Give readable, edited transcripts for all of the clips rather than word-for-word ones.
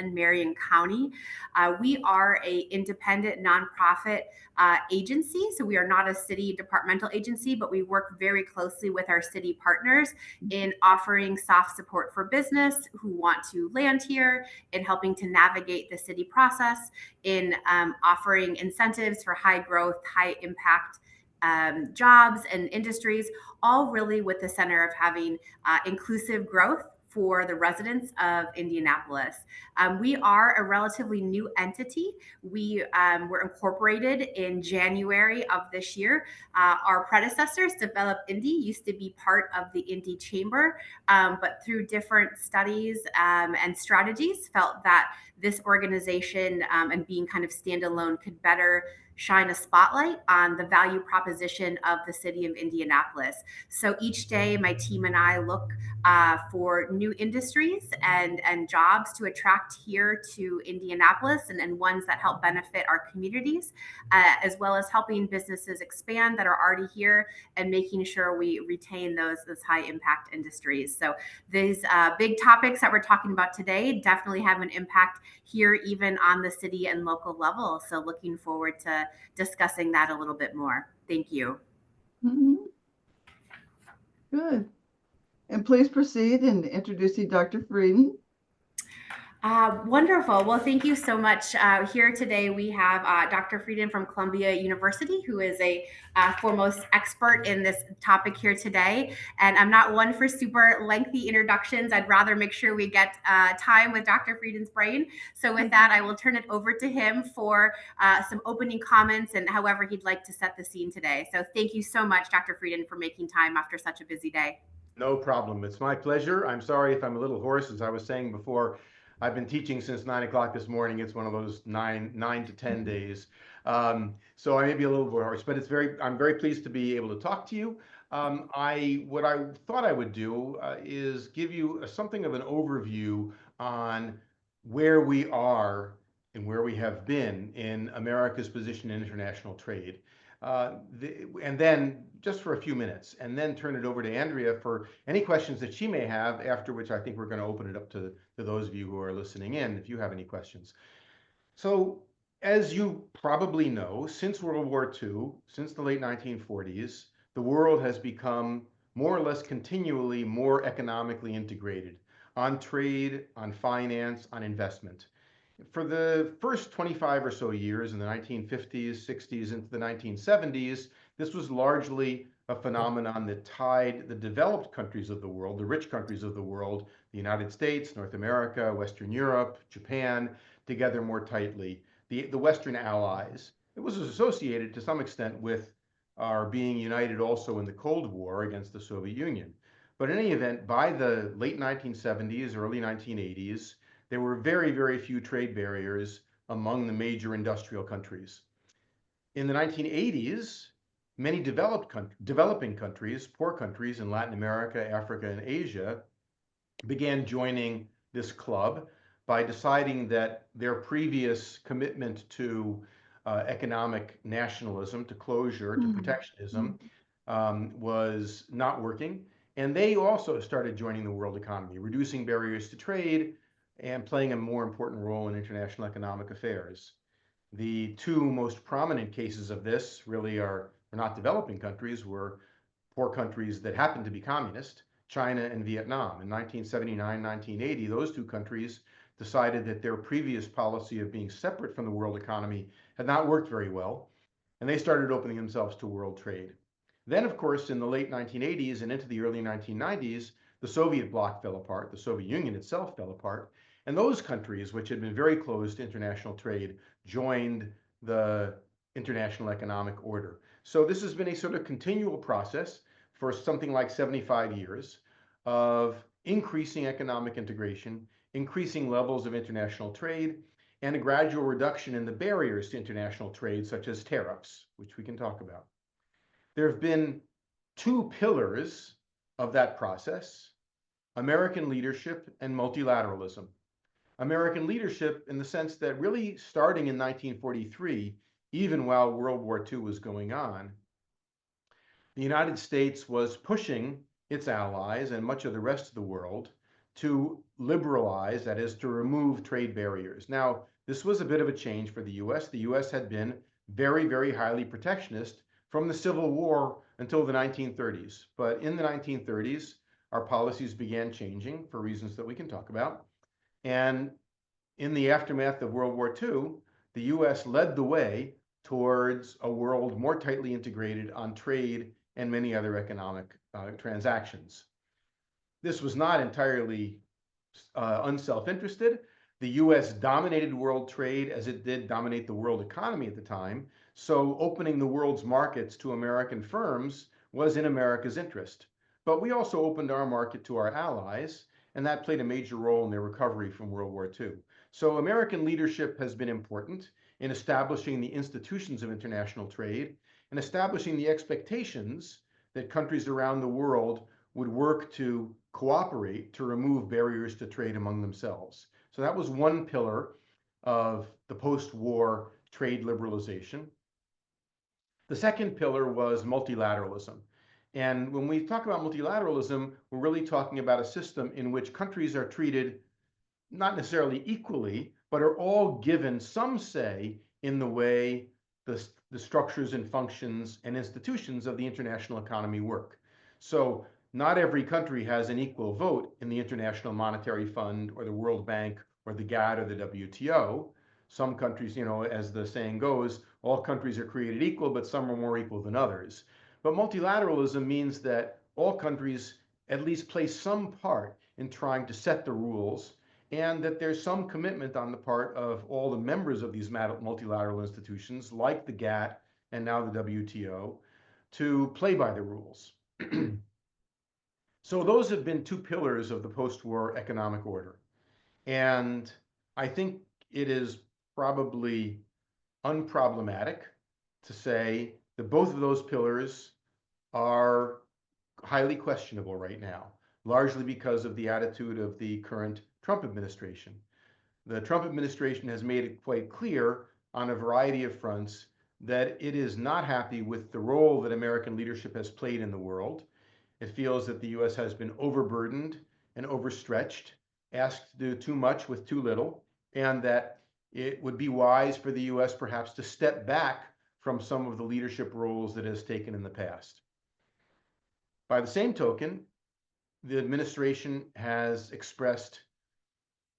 and Marion County. We are a independent nonprofit agency, so we are not a city departmental agency, but we work very closely with our city partners in offering soft support for business who want to land here, in helping to navigate the city process, in offering incentives for high growth, high impact jobs and industries, all really with the center of having inclusive growth for the residents of Indianapolis. We are a relatively new entity. We were incorporated in January of this year. Our predecessors, Develop Indy, used to be part of the Indy Chamber, but through different studies and strategies, felt that this organization and being kind of standalone could better shine a spotlight on the value proposition of the city of Indianapolis. So each day, my team and I look for new industries and jobs to attract here to Indianapolis, and ones that help benefit our communities, as well as helping businesses expand that are already here and making sure we retain those high impact industries. So these big topics that we're talking about today definitely have an impact here, even on the city and local level. So looking forward to discussing that a little bit more. Thank you. Mm-hmm. Good. And please proceed in introducing Dr. Frieden. Wonderful. Well, thank you so much. Here today we have Dr. Frieden from Columbia University, who is a foremost expert in this topic here today. And I'm not one for super lengthy introductions. I'd rather make sure we get time with Dr. Frieden's brain. So with that, I will turn it over to him for some opening comments and however he'd like to set the scene today. So thank you so much, Dr. Frieden, for making time after such a busy day. No problem. It's my pleasure. I'm sorry if I'm a little hoarse. As I was saying before, I've been teaching since 9 o'clock this morning. It's one of those nine to 10 days. So I may be a little hoarse, but I'm very pleased to be able to talk to you. What I thought I would do is give you something of an overview on where we are and where we have been in America's position in international trade. And then just for a few minutes, and then turn it over to Andrea for any questions that she may have, after which I think we're going to open it up to those of you who are listening in, if you have any questions. So, as you probably know, since World War II, since the late 1940s, the world has become more or less continually more economically integrated on trade, on finance, on investment. For the first 25 or so years in the 1950s, 60s, into the 1970s, this was largely a phenomenon that tied the developed countries of the world, the rich countries of the world, the United States, North America, Western Europe, Japan, together more tightly. The Western allies. It was associated to some extent with our being united also in the Cold War against the Soviet Union. But in any event, by the late 1970s, early 1980s, there were very, very few trade barriers among the major industrial countries. In the 1980s, many developing countries, poor countries in Latin America, Africa, and Asia, began joining this club by deciding that their previous commitment to economic nationalism, to closure, to protectionism, was not working. And they also started joining the world economy, reducing barriers to trade, and playing a more important role in international economic affairs. The two most prominent cases of this really are not developing countries, were poor countries that happened to be communist, China and Vietnam. In 1979, 1980, those two countries decided that their previous policy of being separate from the world economy had not worked very well, and they started opening themselves to world trade. Then, of course, in the late 1980s and into the early 1990s, the Soviet bloc fell apart, the Soviet Union itself fell apart, and those countries, which had been very closed to international trade, joined the international economic order. So this has been a sort of continual process for something like 75 years of increasing economic integration, increasing levels of international trade, and a gradual reduction in the barriers to international trade, such as tariffs, which we can talk about. There have been two pillars of that process: American leadership and multilateralism. American leadership in the sense that really starting in 1943, even while World War II was going on, the United States was pushing its allies and much of the rest of the world to liberalize, that is, to remove trade barriers. Now, this was a bit of a change for the U.S. The U.S. had been very, very highly protectionist from the Civil War until the 1930s. But in the 1930s, our policies began changing for reasons that we can talk about. And in the aftermath of World War II, the U.S. led the way towards a world more tightly integrated on trade and many other economic transactions. This was not entirely unself-interested. The U.S. dominated world trade as it did dominate the world economy at the time. So opening the world's markets to American firms was in America's interest. But we also opened our market to our allies, and that played a major role in their recovery from World War II. So American leadership has been important in establishing the institutions of international trade and establishing the expectations that countries around the world would work to cooperate to remove barriers to trade among themselves. So that was one pillar of the post-war trade liberalization. The second pillar was multilateralism. And when we talk about multilateralism, we're really talking about a system in which countries are treated not necessarily equally, but are all given some say in the way the structures and functions and institutions of the international economy work. So not every country has an equal vote in the International Monetary Fund or the World Bank or the GATT or the WTO. Some countries, as the saying goes, all countries are created equal, but some are more equal than others. But multilateralism means that all countries at least play some part in trying to set the rules, and that there's some commitment on the part of all the members of these multilateral institutions, like the GATT and now the WTO, to play by the rules. So those have been two pillars of the post-war economic order. And I think it is probably unproblematic to say that both of those pillars are highly questionable right now, largely because of the attitude of the current Trump administration. The Trump administration has made it quite clear on a variety of fronts that it is not happy with the role that American leadership has played in the world. It feels that the U.S. has been overburdened and overstretched, asked to do too much with too little, and that it would be wise for the U.S. perhaps to step back from some of the leadership roles that it has taken in the past. By the same token, the administration has expressed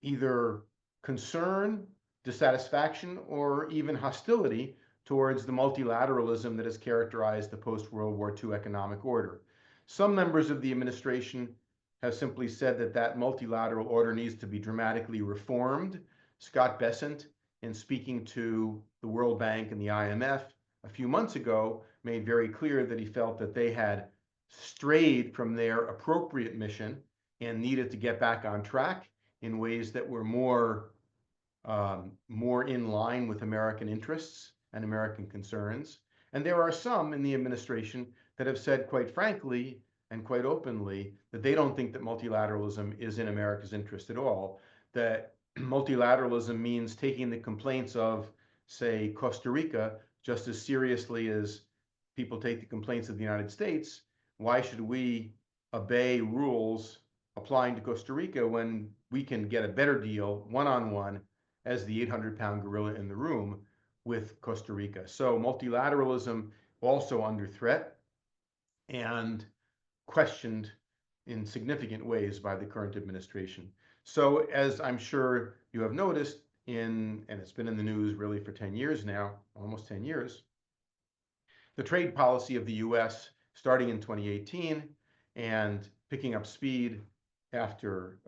either concern, dissatisfaction, or even hostility towards the multilateralism that has characterized the post-World War II economic order. Some members of the administration have simply said that that multilateral order needs to be dramatically reformed. Scott Bessent, in speaking to the World Bank and the IMF a few months ago, made very clear that he felt that they had strayed from their appropriate mission and needed to get back on track in ways that were more in line with American interests and American concerns. And there are some in the administration that have said quite frankly and quite openly that they don't think that multilateralism is in America's interest at all, that multilateralism means taking the complaints of, say, Costa Rica just as seriously as people take the complaints of the United States. Why should we obey rules applying to Costa Rica when we can get a better deal one-on-one as the 800-pound gorilla in the room with Costa Rica? So multilateralism also under threat and questioned in significant ways by the current administration. So as I'm sure you have noticed and it's been in the news really for 10 years now, almost 10 years, the trade policy of the U.S. starting in 2018 and picking up speed after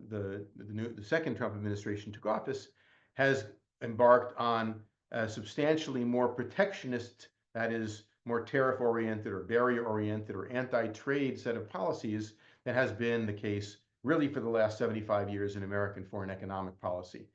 the second Trump administration took office has embarked on a substantially more protectionist, that is, more tariff-oriented or barrier-oriented or anti-trade set of policies that has been the case really for the last 75 years in American foreign economic policy.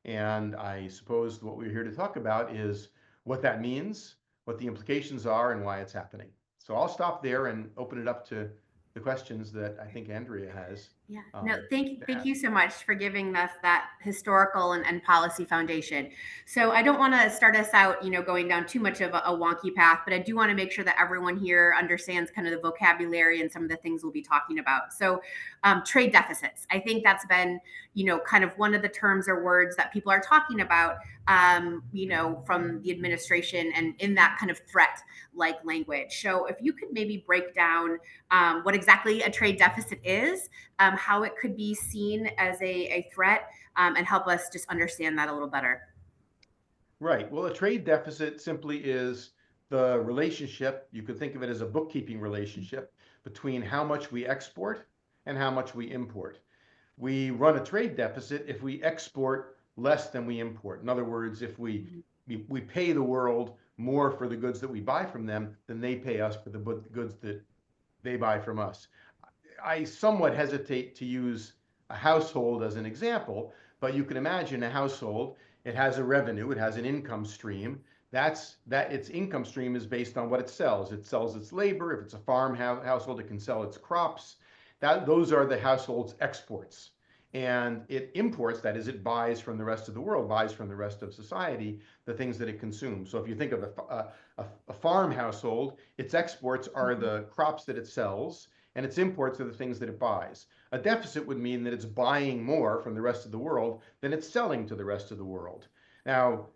And I suppose what we're here to talk about is what that means, what the implications are, and why it's happening. So I'll stop there and open it up to the questions that I think Andrea has. Yeah. No, um, thank you so much for giving us that historical and policy foundation. So I don't want to start us out, going down too much of a wonky path, but I do want to make sure that everyone here understands kind of the vocabulary and some of the things we'll be talking about. So trade deficits, I think that's been, kind of one of the terms or words that people are talking about, from the administration and in that kind of threat like language. So if you could maybe break down what exactly a trade deficit is, how it could be seen as a threat, and help us just understand that a little better. Right. Well, a trade deficit simply is the relationship, you could think of it as a bookkeeping relationship between how much we export and how much we import. We run a trade deficit if we export less than we import. In other words, if we pay the world more for the goods that we buy from them than they pay us for the goods that they buy from us. I somewhat hesitate to use a household as an example, but you can imagine a household. It has a revenue, it has an income stream. That its income stream is based on what it sells. It sells its labor. If it's a farm household, it can sell its crops. Those are the household's exports. And it imports, that is, it buys from the rest of the world, buys from the rest of society, the things that it consumes. So if you think of a farm household, its exports are the crops that it sells, and its imports are the things that it buys. A deficit would mean that it's buying more from the rest of the world than it's selling to the rest of the world. Now,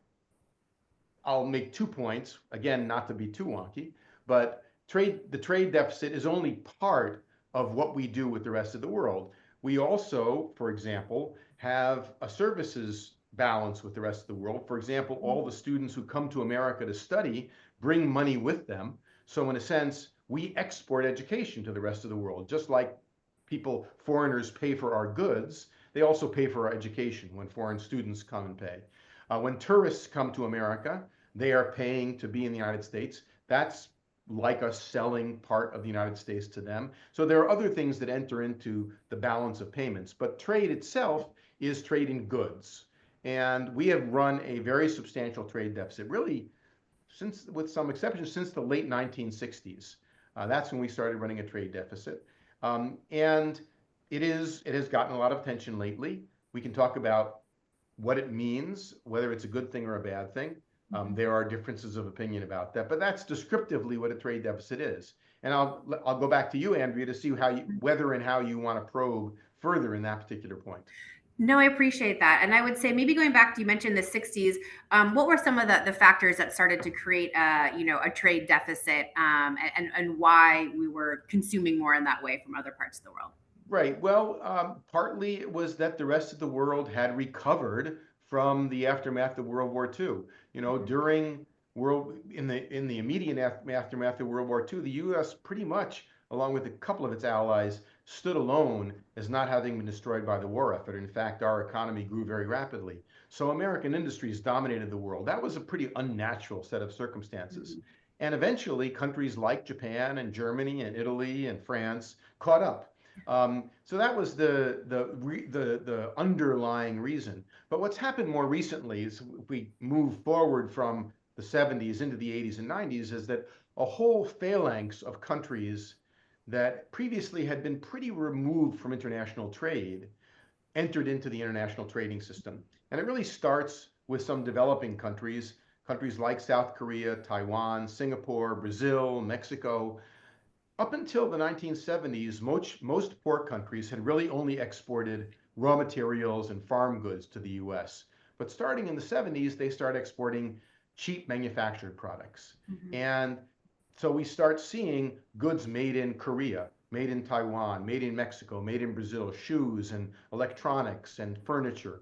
I'll make 2 points, again, not to be too wonky, but the trade deficit is only part of what we do with the rest of the world. We also, for example, have a services balance with the rest of the world. For example, all the students who come to America to study bring money with them. So in a sense, we export education to the rest of the world. Just like foreigners pay for our goods, they also pay for our education when foreign students come and pay. When tourists come to America, they are paying to be in the United States. That's like us selling part of the United States to them. So there are other things that enter into the balance of payments, but trade itself is trade in goods. And we have run a very substantial trade deficit, really, since, with some exceptions, since the late 1960s. That's when we started running a trade deficit. And it has gotten a lot of attention lately. We can talk about what it means, whether it's a good thing or a bad thing. There are differences of opinion about that, but that's descriptively what a trade deficit is. And I'll go back to you, Andrea, to see whether and how you want to probe further in that particular point. No, I appreciate that. And I would say maybe going back, you mentioned the 60s. What were some of the factors that started to create a trade deficit, and why we were consuming more in that way from other parts of the world? Right. Well, partly it was that the rest of the world had recovered from the aftermath of World War II. During in the immediate aftermath of World War II, the U.S. pretty much, along with a couple of its allies, stood alone as not having been destroyed by the war effort. In fact, our economy grew very rapidly. So American industries dominated the world. That was a pretty unnatural set of circumstances. And eventually, countries like Japan and Germany and Italy and France caught up. So that was the underlying reason. But what's happened more recently is, if we move forward from the 70s into the 80s and 90s, is that a whole phalanx of countries that previously had been pretty removed from international trade entered into the international trading system. And it really starts with some developing countries, countries like South Korea, Taiwan, Singapore, Brazil, Mexico. Up until the 1970s, most poor countries had really only exported raw materials and farm goods to the US. But starting in the 70s, they start exporting cheap manufactured products. And so we start seeing goods made in Korea, made in Taiwan, made in Mexico, made in Brazil, shoes and electronics and furniture.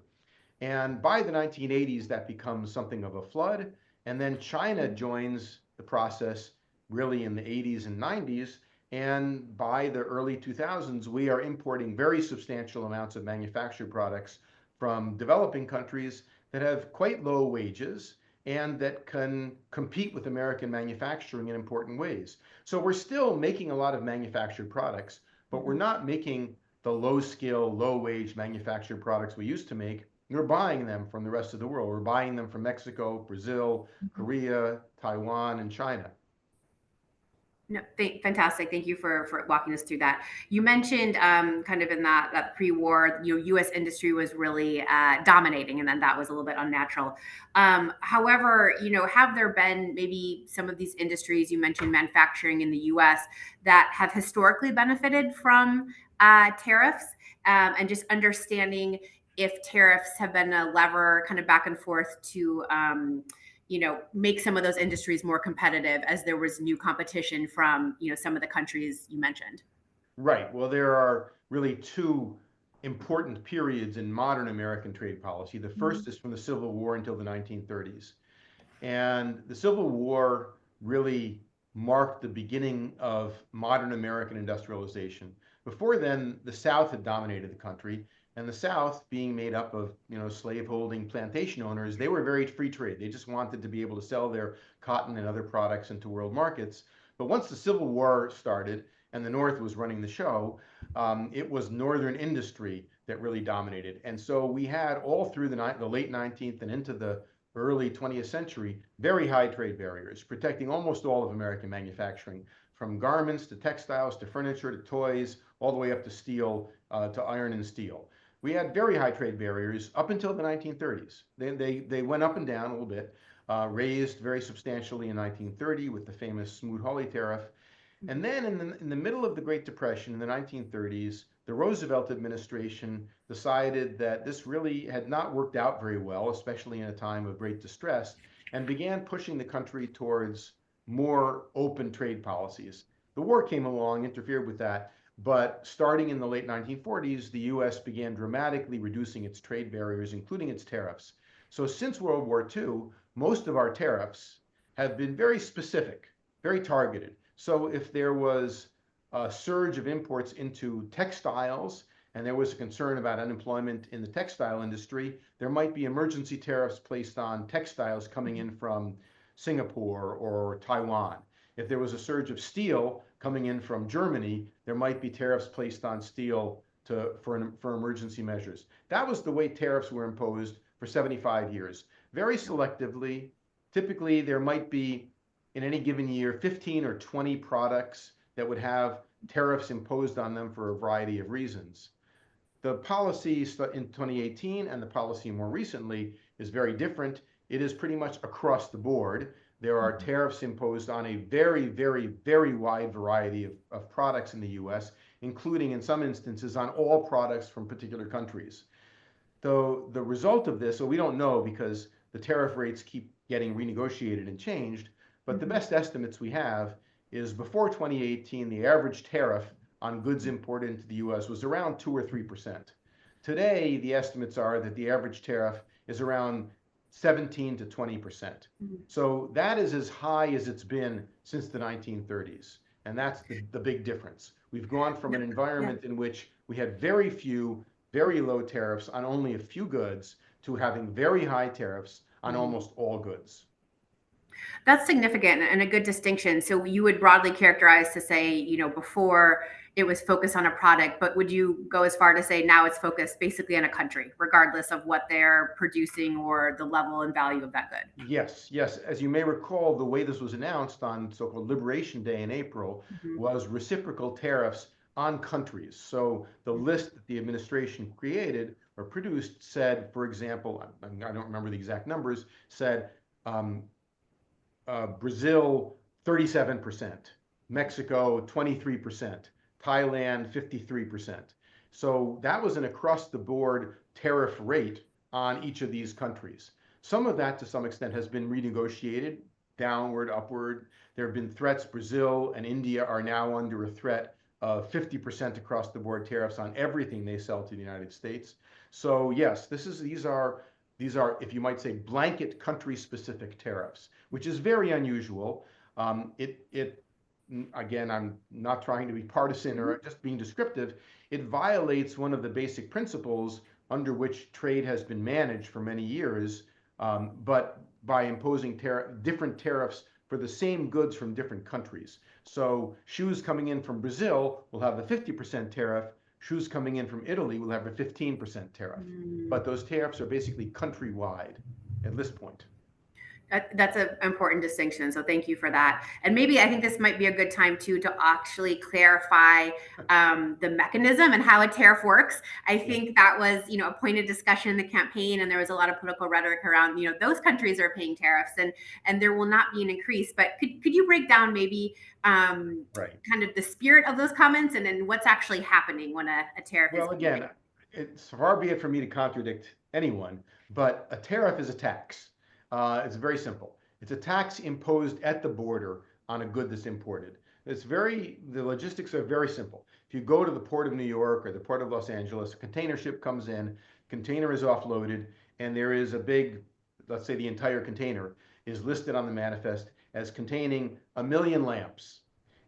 And by the 1980s, that becomes something of a flood. And then China joins the process really in the 80s and 90s. And by the early 2000s, we are importing very substantial amounts of manufactured products from developing countries that have quite low wages and that can compete with American manufacturing in important ways. So we're still making a lot of manufactured products, but we're not making the low skill, low wage manufactured products we used to make. We're buying them from the rest of the world. We're buying them from Mexico, Brazil, Korea, Taiwan, and China. No, fantastic. Thank you for walking us through that. You mentioned kind of in that pre-war, U.S. industry was really dominating, and then that was a little bit unnatural. However, have there been maybe some of these industries you mentioned, manufacturing in the U.S. that have historically benefited from tariffs, and just understanding if tariffs have been a lever kind of back and forth to make some of those industries more competitive as there was new competition from, some of the countries you mentioned. Right. Well, there are really two important periods in modern American trade policy. The first is from the Civil War until the 1930s. And the Civil War really marked the beginning of modern American industrialization. Before then, the South had dominated the country, and the South, being made up of slaveholding plantation owners, they were very free trade. They just wanted to be able to sell their cotton and other products into world markets. But once the Civil War started and the North was running the show, it was Northern industry that really dominated. And so we had all through the late 19th and into the early 20th century, very high trade barriers, protecting almost all of American manufacturing, from garments to textiles to furniture to toys, all the way up to steel, to iron and steel. We had very high trade barriers up until the 1930s. They went up and down a little bit, raised very substantially in 1930 with the famous Smoot-Hawley tariff. And then in the middle of the Great Depression in the 1930s, the Roosevelt administration decided that this really had not worked out very well, especially in a time of great distress, and began pushing the country towards more open trade policies. The war came along, interfered with that, but starting in the late 1940s, the U.S. began dramatically reducing its trade barriers, including its tariffs. So since World War II, most of our tariffs have been very specific, very targeted. So if there was a surge of imports into textiles and there was a concern about unemployment in the textile industry, there might be emergency tariffs placed on textiles coming in from Singapore or Taiwan. If there was a surge of steel coming in from Germany, there might be tariffs placed on steel for emergency measures. That was the way tariffs were imposed for 75 years. Very selectively. Typically, there might be, in any given year, 15 or 20 products that would have tariffs imposed on them for a variety of reasons. The policy in 2018 and the policy more recently is very different. It is pretty much across the board. There are tariffs imposed on a very, very, very wide variety of products in the US, including in some instances on all products from particular countries. Though the result of this, so we don't know because the tariff rates keep getting renegotiated and changed, but the best estimates we have is before 2018, the average tariff on goods imported into the US was around 2 or 3%. Today, the estimates are that the average tariff is around 17 to 20%. So that is as high as it's been since the 1930s. And that's the big difference. We've gone from an environment in which we had very few, very low tariffs on only a few goods to having very high tariffs on almost all goods. That's significant and a good distinction. So you would broadly characterize to say, before it was focused on a product, but would you go as far to say now it's focused basically on a country, regardless of what they're producing or the level and value of that good? Yes, yes. As you may recall, the way this was announced on so-called Liberation Day in April was reciprocal tariffs on countries. So the list that the administration created or produced said, for example, I don't remember the exact numbers, said Brazil 37%, Mexico 23%, Thailand 53%. So that was an across-the-board tariff rate on each of these countries. Some of that, to some extent, has been renegotiated downward, upward. There have been threats. Brazil and India are now under a threat of 50% across-the-board tariffs on everything they sell to the United States. So yes, these are, if you might say, blanket country-specific tariffs, which is very unusual. Again, I'm not trying to be partisan or just being descriptive. It violates one of the basic principles under which trade has been managed for many years, but by imposing different tariffs for the same goods from different countries. So shoes coming in from Brazil will have a 50% tariff. Shoes coming in from Italy will have a 15% tariff. But those tariffs are basically countrywide at this point. That's an important distinction. So thank you for that. And maybe I think this might be a good time too to actually clarify the mechanism and how a tariff works. I think that was, a point of discussion in the campaign, and there was a lot of political rhetoric around, those countries are paying tariffs and there will not be an increase. But could you break down maybe kind of the spirit of those comments and then what's actually happening when a tariff is Well, again, it's far be it for me to contradict anyone, but a tariff is a tax. It's very simple. It's a tax imposed at the border on a good that's imported. The logistics are very simple. If you go to the Port of New York or the Port of Los Angeles, a container ship comes in, container is offloaded, and there is a big, let's say the entire container is listed on the manifest as containing 1,000,000 lamps.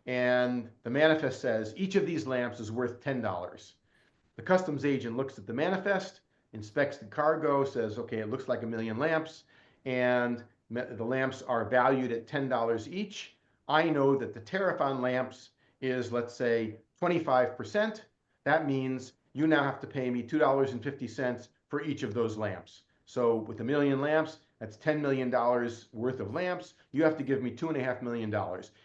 And the manifest says each of these lamps is worth $10. The customs agent looks at the manifest, inspects the cargo, says, okay, it looks like 1,000,000 lamps, and the lamps are valued at $10 each. I know that the tariff on lamps is, let's say, 25%. That means you now have to pay me $2.50 for each of those lamps. So with 1,000,000 lamps, that's $10 million worth of lamps. You have to give me $2.5 million.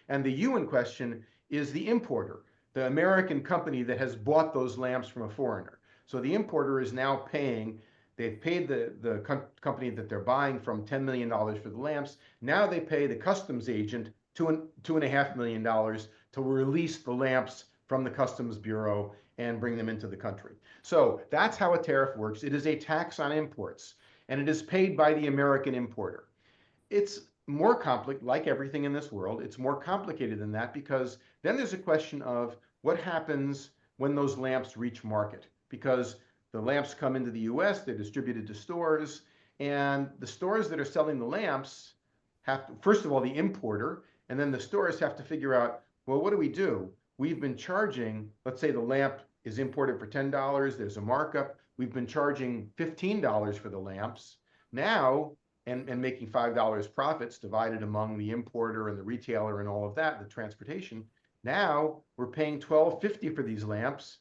And the you in question is the importer, the American company that has bought those lamps from a foreigner. So the importer is now paying, they've paid the company that they're buying from $10 million for the lamps. Now they pay the customs agent $2.5 million to release the lamps from the Customs Bureau and bring them into the country. So that's how a tariff works. It is a tax on imports, and it is paid by the American importer. It's more complicated, like everything in this world, it's more complicated than that, because then there's a question of what happens when those lamps reach market. Because the lamps come into the US, they're distributed to stores, and the stores that are selling the lamps have to, first of all, the importer, and then the stores have to figure out, well, what do we do? We've been charging, let's say the lamp is imported for $10, there's a markup, we've been charging $15 for the lamps. Now, and making $5 profits divided among the importer and the retailer and all of that, the transportation. Now we're paying $12.50 for these lamps.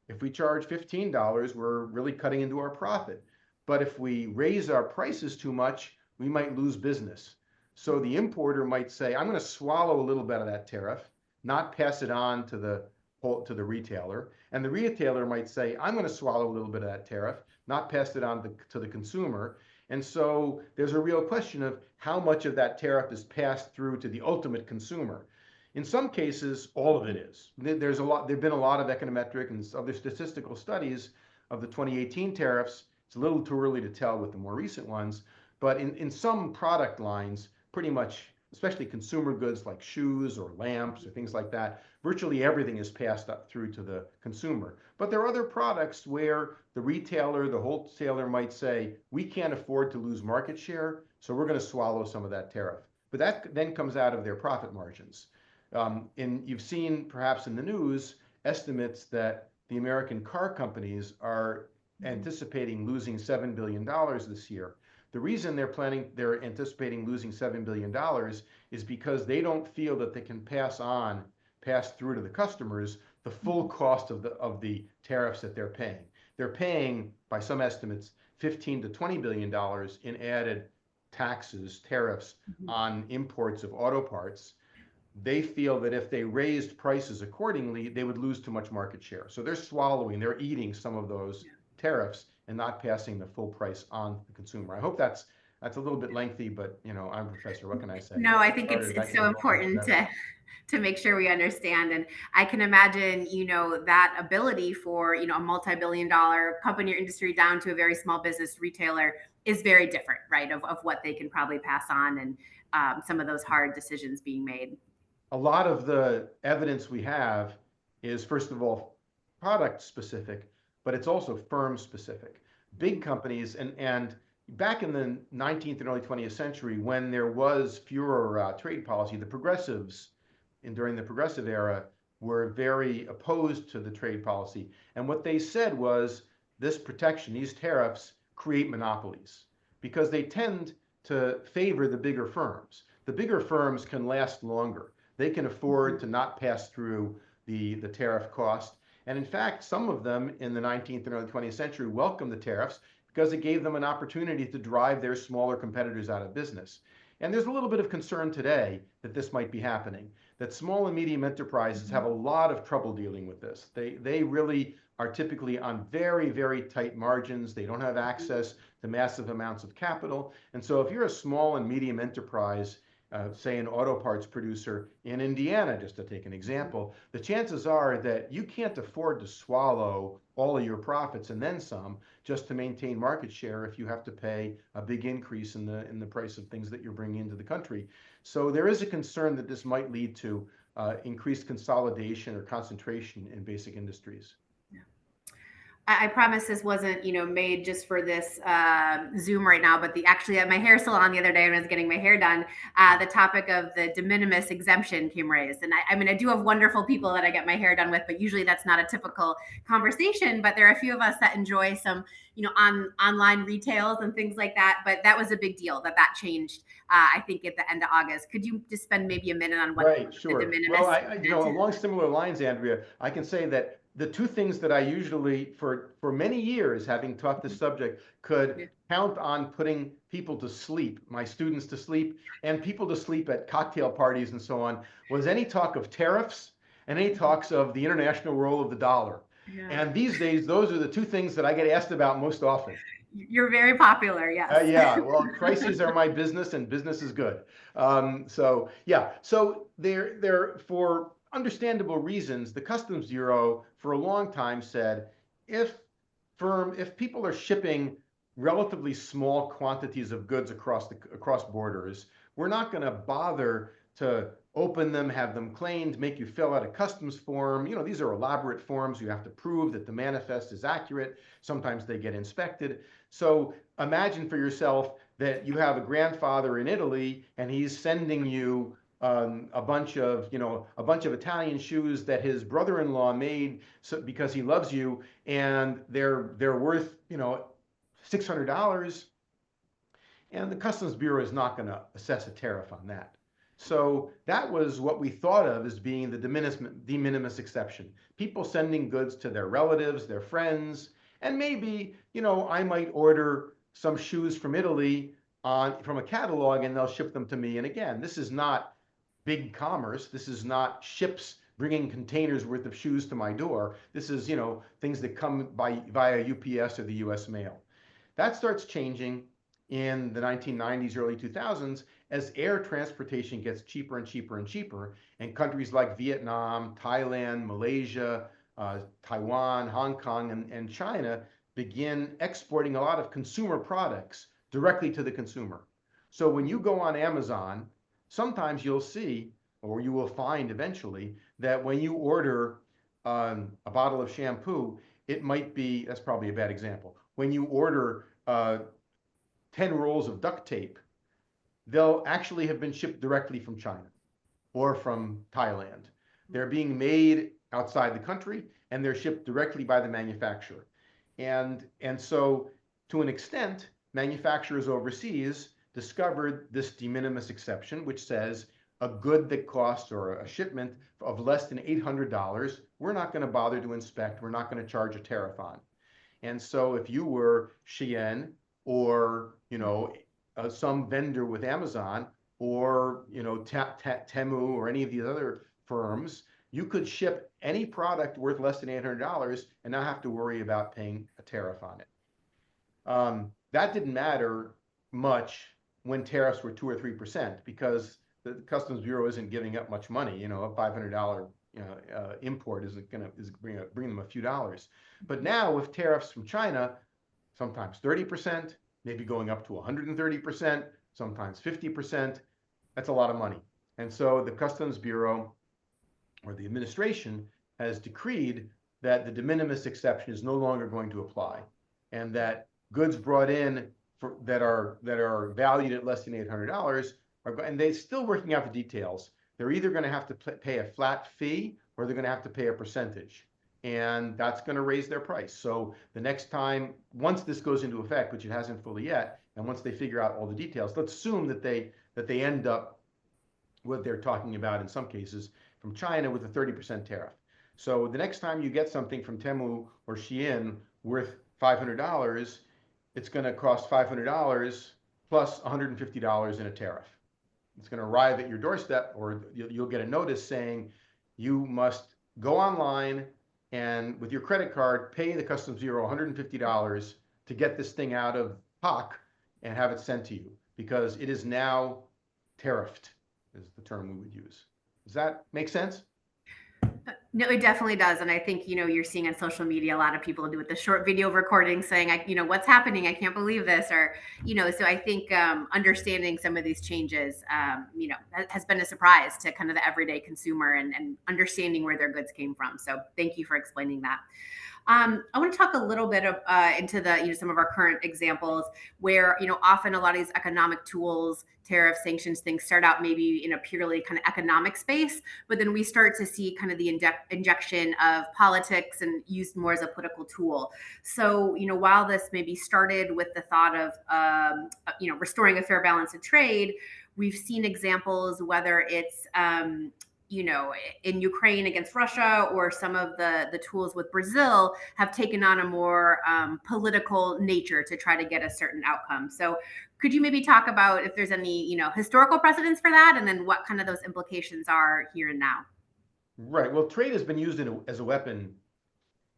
If we charge $15, we're really cutting into our profit. But if we raise our prices too much, we might lose business. So the importer might say, I'm going to swallow a little bit of that tariff, not pass it on to the retailer. And the retailer might say, I'm going to swallow a little bit of that tariff, not pass it on to the consumer. And so there's a real question of how much of that tariff is passed through to the ultimate consumer. In some cases, all of it is. There've been a lot of econometric and other statistical studies of the 2018 tariffs. It's a little too early to tell with the more recent ones, but in some product lines, pretty much, especially consumer goods like shoes or lamps or things like that, virtually everything is passed up through to the consumer. But there are other products where the retailer, the wholesaler might say, we can't afford to lose market share, so we're going to swallow some of that tariff. But that then comes out of their profit margins. You've seen perhaps in the news estimates that the American car companies are anticipating losing $7 billion this year. The reason they're anticipating losing $7 billion is because they don't feel that they can pass through to the customers the full cost of the tariffs that they're paying. They're paying, by some estimates, $15 to $20 billion in added taxes, tariffs on imports of auto parts. They feel that if they raised prices accordingly, they would lose too much market share. So they're eating some of those tariffs and not passing the full price on the consumer. I hope that's a little bit lengthy, but I'm a professor. What can I say? No, I think it's so important to make sure we understand. And I can imagine, that ability for, a multi-billion-dollar company or industry down to a very small business retailer is very different, right? Of what they can probably pass on and some of those hard decisions being made. A lot of the evidence we have is, first of all, product specific, but it's also firm specific. Big companies, and back in the 19th and early 20th century, when there was fewer trade policy, the progressives, during the progressive era, were very opposed to the trade policy. And what they said was, this protection, these tariffs, create monopolies because they tend to favor the bigger firms. The bigger firms can last longer. They can afford to not pass through the tariff cost. And in fact, some of them in the 19th and early 20th century welcomed the tariffs because it gave them an opportunity to drive their smaller competitors out of business. And there's a little bit of concern today that this might be happening, that small and medium enterprises have a lot of trouble dealing with this. They really are typically on very, very tight margins. They don't have access to massive amounts of capital. And so if you're a small and medium enterprise, say an auto parts producer in Indiana, just to take an example, the chances are that you can't afford to swallow all of your profits and then some just to maintain market share if you have to pay a big increase in the price of things that you're bringing into the country. So there is a concern that this might lead to increased consolidation or concentration in basic industries. I promise this wasn't, made just for this Zoom right now, but actually at my hair salon the other day when I was getting my hair done, the topic of the de minimis exemption came raised. And I mean, I do have wonderful people that I get my hair done with, but usually that's not a typical conversation. But there are a few of us that enjoy some, online retails and things like that. But that was a big deal that changed, I think, at the end of August. Could you just spend maybe a minute on what Right, the sure. de minimis? Well, along similar lines, Andrea, I can say that the two things that I usually, for many years, having taught this subject, could count on putting people to sleep, my students to sleep, and people to sleep at cocktail parties and so on, was any talk of tariffs and any talks of the international role of the dollar. Yeah. And these days, those are the two things that I get asked about most often. You're very popular, yes. Yeah, well, crises are my business, and business is good. So yeah, so they're for understandable reasons. The Customs Bureau for a long time said if people are shipping relatively small quantities of goods across borders, we're not going to bother to open them, have them claimed, make you fill out a customs form. These are elaborate forms. You have to prove that the manifest is accurate. Sometimes they get inspected. So imagine for yourself that you have a grandfather in Italy and he's sending you a bunch of Italian shoes that his brother-in-law made because he loves you, and they're worth $600, and the Customs Bureau is not going to assess a tariff on that. So that was what we thought of as being the de minimis exception. People sending goods to their relatives, their friends, and maybe, I might order some shoes from Italy from a catalog and they'll ship them to me. And again, this is not big commerce. This is not ships bringing containers worth of shoes to my door. This is, things that come via UPS or the US mail. That starts changing in the 1990s, early 2000s, as air transportation gets cheaper and cheaper and cheaper, and countries like Vietnam, Thailand, Malaysia, Taiwan, Hong Kong, and China begin exporting a lot of consumer products directly to the consumer. So when you go on Amazon, sometimes you'll see, or you will find eventually, that when you order a bottle of shampoo, it might be, that's probably a bad example, when you order 10 rolls of duct tape, they'll actually have been shipped directly from China or from Thailand. They're being made outside the country and they're shipped directly by the manufacturer. And so to an extent, manufacturers overseas discovered this de minimis exception, which says a good that costs, or a shipment of less than $800, we're not going to bother to inspect. We're not going to charge a tariff on. And so if you were Shein or, some vendor with Amazon or, Temu or any of these other firms, you could ship any product worth less than $800 and not have to worry about paying a tariff on it. That didn't matter much when tariffs were 2 or 3%, because the Customs Bureau isn't giving up much money. A $500 import is bring them a few dollars. But now with tariffs from China, sometimes 30%, maybe going up to 130%, sometimes 50%, that's a lot of money. And so the Customs Bureau, or the administration, has decreed that the de minimis exception is no longer going to apply, and that goods brought in that are valued at less than $800 and they're still working out the details. They're either going to have to pay a flat fee or they're going to have to pay a percentage, and that's going to raise their price. So the next time, once this goes into effect, which it hasn't fully yet, and once they figure out all the details, let's assume that they end up what they're talking about in some cases from China with a 30% tariff. So the next time you get something from Temu or Shein worth $500, it's going to cost $500 plus $150 in a tariff. It's going to arrive at your doorstep, or you'll get a notice saying you must go online and with your credit card pay the customs bureau $150 to get this thing out of POC and have it sent to you, because it is now tariffed, is the term we would use. Does that make sense? No, it definitely does. And I think, you're seeing on social media, a lot of people do with the short video recording saying, what's happening? I can't believe this. Or, so I think understanding some of these changes, has been a surprise to kind of the everyday consumer, and understanding where their goods came from. So thank you for explaining that. I want to talk a little bit of, into the, some of our current examples where, often a lot of these economic tools, tariff sanctions, things start out maybe in a purely kind of economic space, but then we start to see kind of the injection of politics and used more as a political tool. So, while this maybe started with the thought of, restoring a fair balance of trade, we've seen examples, whether it's, in Ukraine against Russia, or some of the tools with Brazil have taken on a more political nature to try to get a certain outcome. So could you maybe talk about if there's any, historical precedents for that, and then what kind of those implications are here and now? Right. Well, trade has been used as a weapon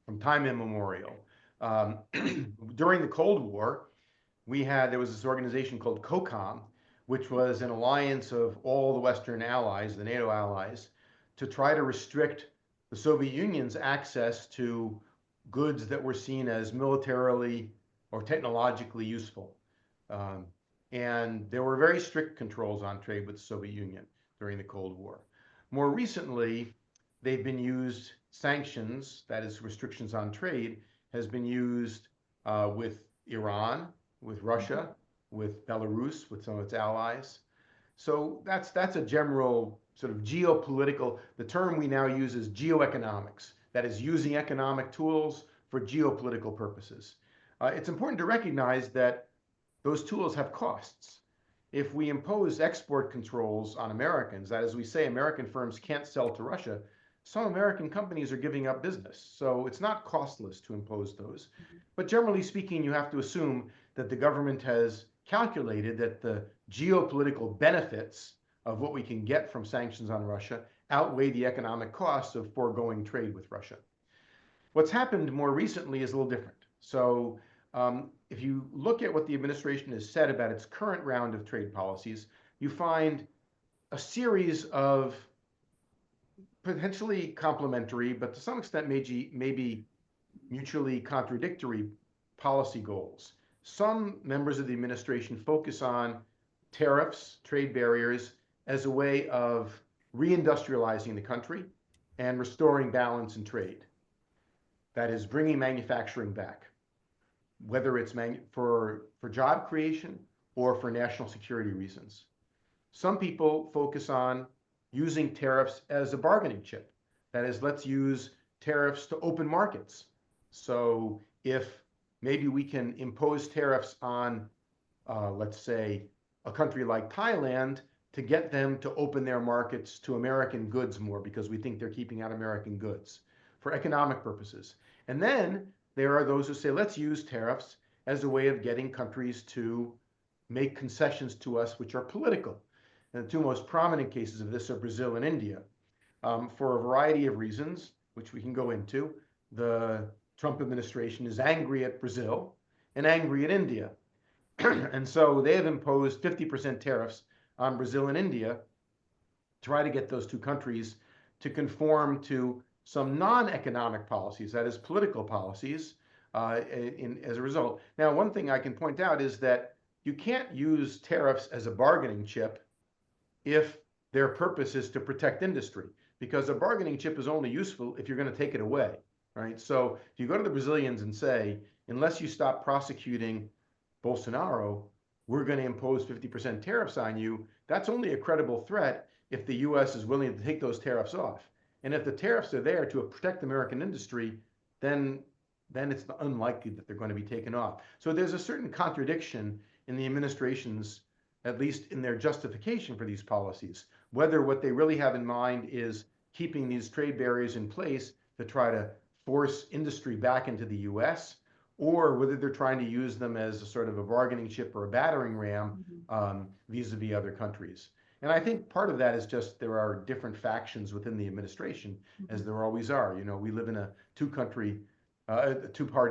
from time immemorial. During the Cold War, there was this organization called COCOM, which was an alliance of all the Western allies, the NATO allies, to try to restrict the Soviet Union's access to goods that were seen as militarily or technologically useful. And there were very strict controls on trade with the Soviet Union during the Cold War. More recently, they've been used, sanctions, that is restrictions on trade, has been used with Iran, with Russia, with Belarus, with some of its allies. So that's a general sort of geopolitical, the term we now use is geoeconomics, that is using economic tools for geopolitical purposes. It's important to recognize that those tools have costs. If we impose export controls on Americans, that is, we say American firms can't sell to Russia, some American companies are giving up business. So it's not costless to impose those. But generally speaking, you have to assume that the government has calculated that the geopolitical benefits of what we can get from sanctions on Russia outweigh the economic costs of foregoing trade with Russia. What's happened more recently is a little different. So if you look at what the administration has said about its current round of trade policies, you find a series of potentially complementary, but to some extent maybe mutually contradictory policy goals. Some members of the administration focus on tariffs, trade barriers, as a way of reindustrializing the country and restoring balance in trade. That is, bringing manufacturing back, whether it's for job creation or for national security reasons. Some people focus on using tariffs as a bargaining chip. That is, let's use tariffs to open markets. So if maybe we can impose tariffs on, let's say, a country like Thailand to get them to open their markets to American goods more because we think they're keeping out American goods for economic purposes. And then there are those who say, let's use tariffs as a way of getting countries to make concessions to us which are political. And the two most prominent cases of this are Brazil and India. For a variety of reasons, which we can go into, the Trump administration is angry at Brazil and angry at India. And so they have imposed 50% tariffs on Brazil and India to try to get those two countries to conform to some non-economic policies, that is, political policies, as a result. Now, one thing I can point out is that you can't use tariffs as a bargaining chip if their purpose is to protect industry, because a bargaining chip is only useful if you're going to take it away, right? So if you go to the Brazilians and say, unless you stop prosecuting Bolsonaro, we're going to impose 50% tariffs on you, that's only a credible threat if the US is willing to take those tariffs off. And if the tariffs are there to protect American industry, then it's unlikely that they're going to be taken off. So there's a certain contradiction in the administration's, at least in their justification for these policies, whether what they really have in mind is keeping these trade barriers in place to try to force industry back into the US, or whether they're trying to use them as a sort of a bargaining chip or a battering ram vis-a-vis other countries. And I think part of that is just there are different factions within the administration, as there always are. You know, we live in a two-party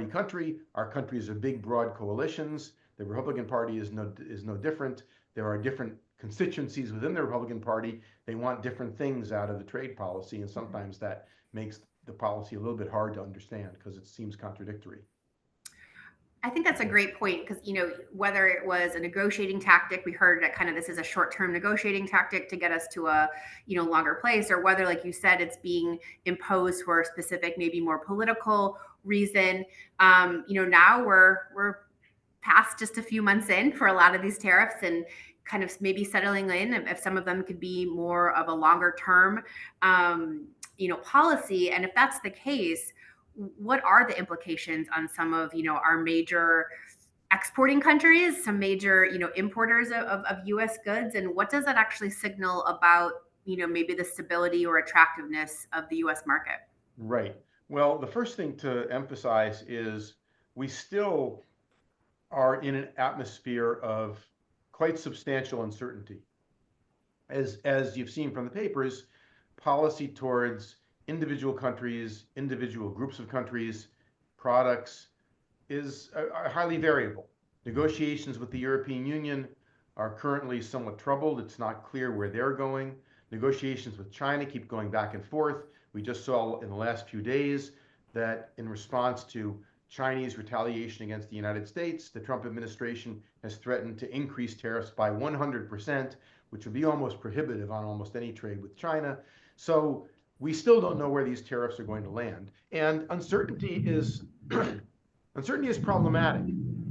country. Our countries are big, broad coalitions. The Republican Party is no different. There are different constituencies within the Republican Party. They want different things out of the trade policy, and sometimes that makes the policy a little bit hard to understand because it seems contradictory. I think that's a great point because, whether it was a negotiating tactic, we heard that kind of this is a short-term negotiating tactic to get us to a, longer place, or whether, like you said, it's being imposed for a specific, maybe more political reason. Now we're past just a few months in for a lot of these tariffs and kind of maybe settling in if some of them could be more of a longer term, policy. And if that's the case, what are the implications on some of our major exporting countries, some major importers of U.S. goods, and what does that actually signal about maybe the stability or attractiveness of the U.S. market? Right. Well, the first thing to emphasize is we still are in an atmosphere of quite substantial uncertainty. As you've seen from the papers, policy towards individual countries, individual groups of countries, products is highly variable. Negotiations with the European Union are currently somewhat troubled. It's not clear where they're going. Negotiations with China keep going back and forth. We just saw in the last few days that in response to Chinese retaliation against the United States, the Trump administration has threatened to increase tariffs by 100%, which would be almost prohibitive on almost any trade with China. So we still don't know where these tariffs are going to land. And uncertainty is problematic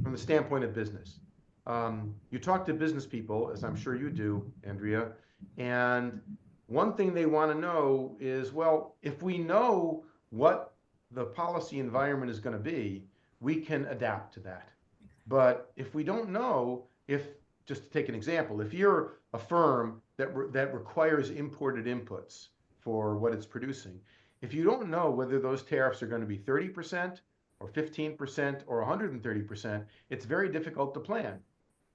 from the standpoint of business. You talk to business people, as I'm sure you do, Andrea, and one thing they want to know is, well, if we know what the policy environment is going to be, we can adapt to that. But if we don't know, just to take an example, if you're a firm that requires imported inputs for what it's producing, if you don't know whether those tariffs are going to be 30% or 15% or 130%, it's very difficult to plan.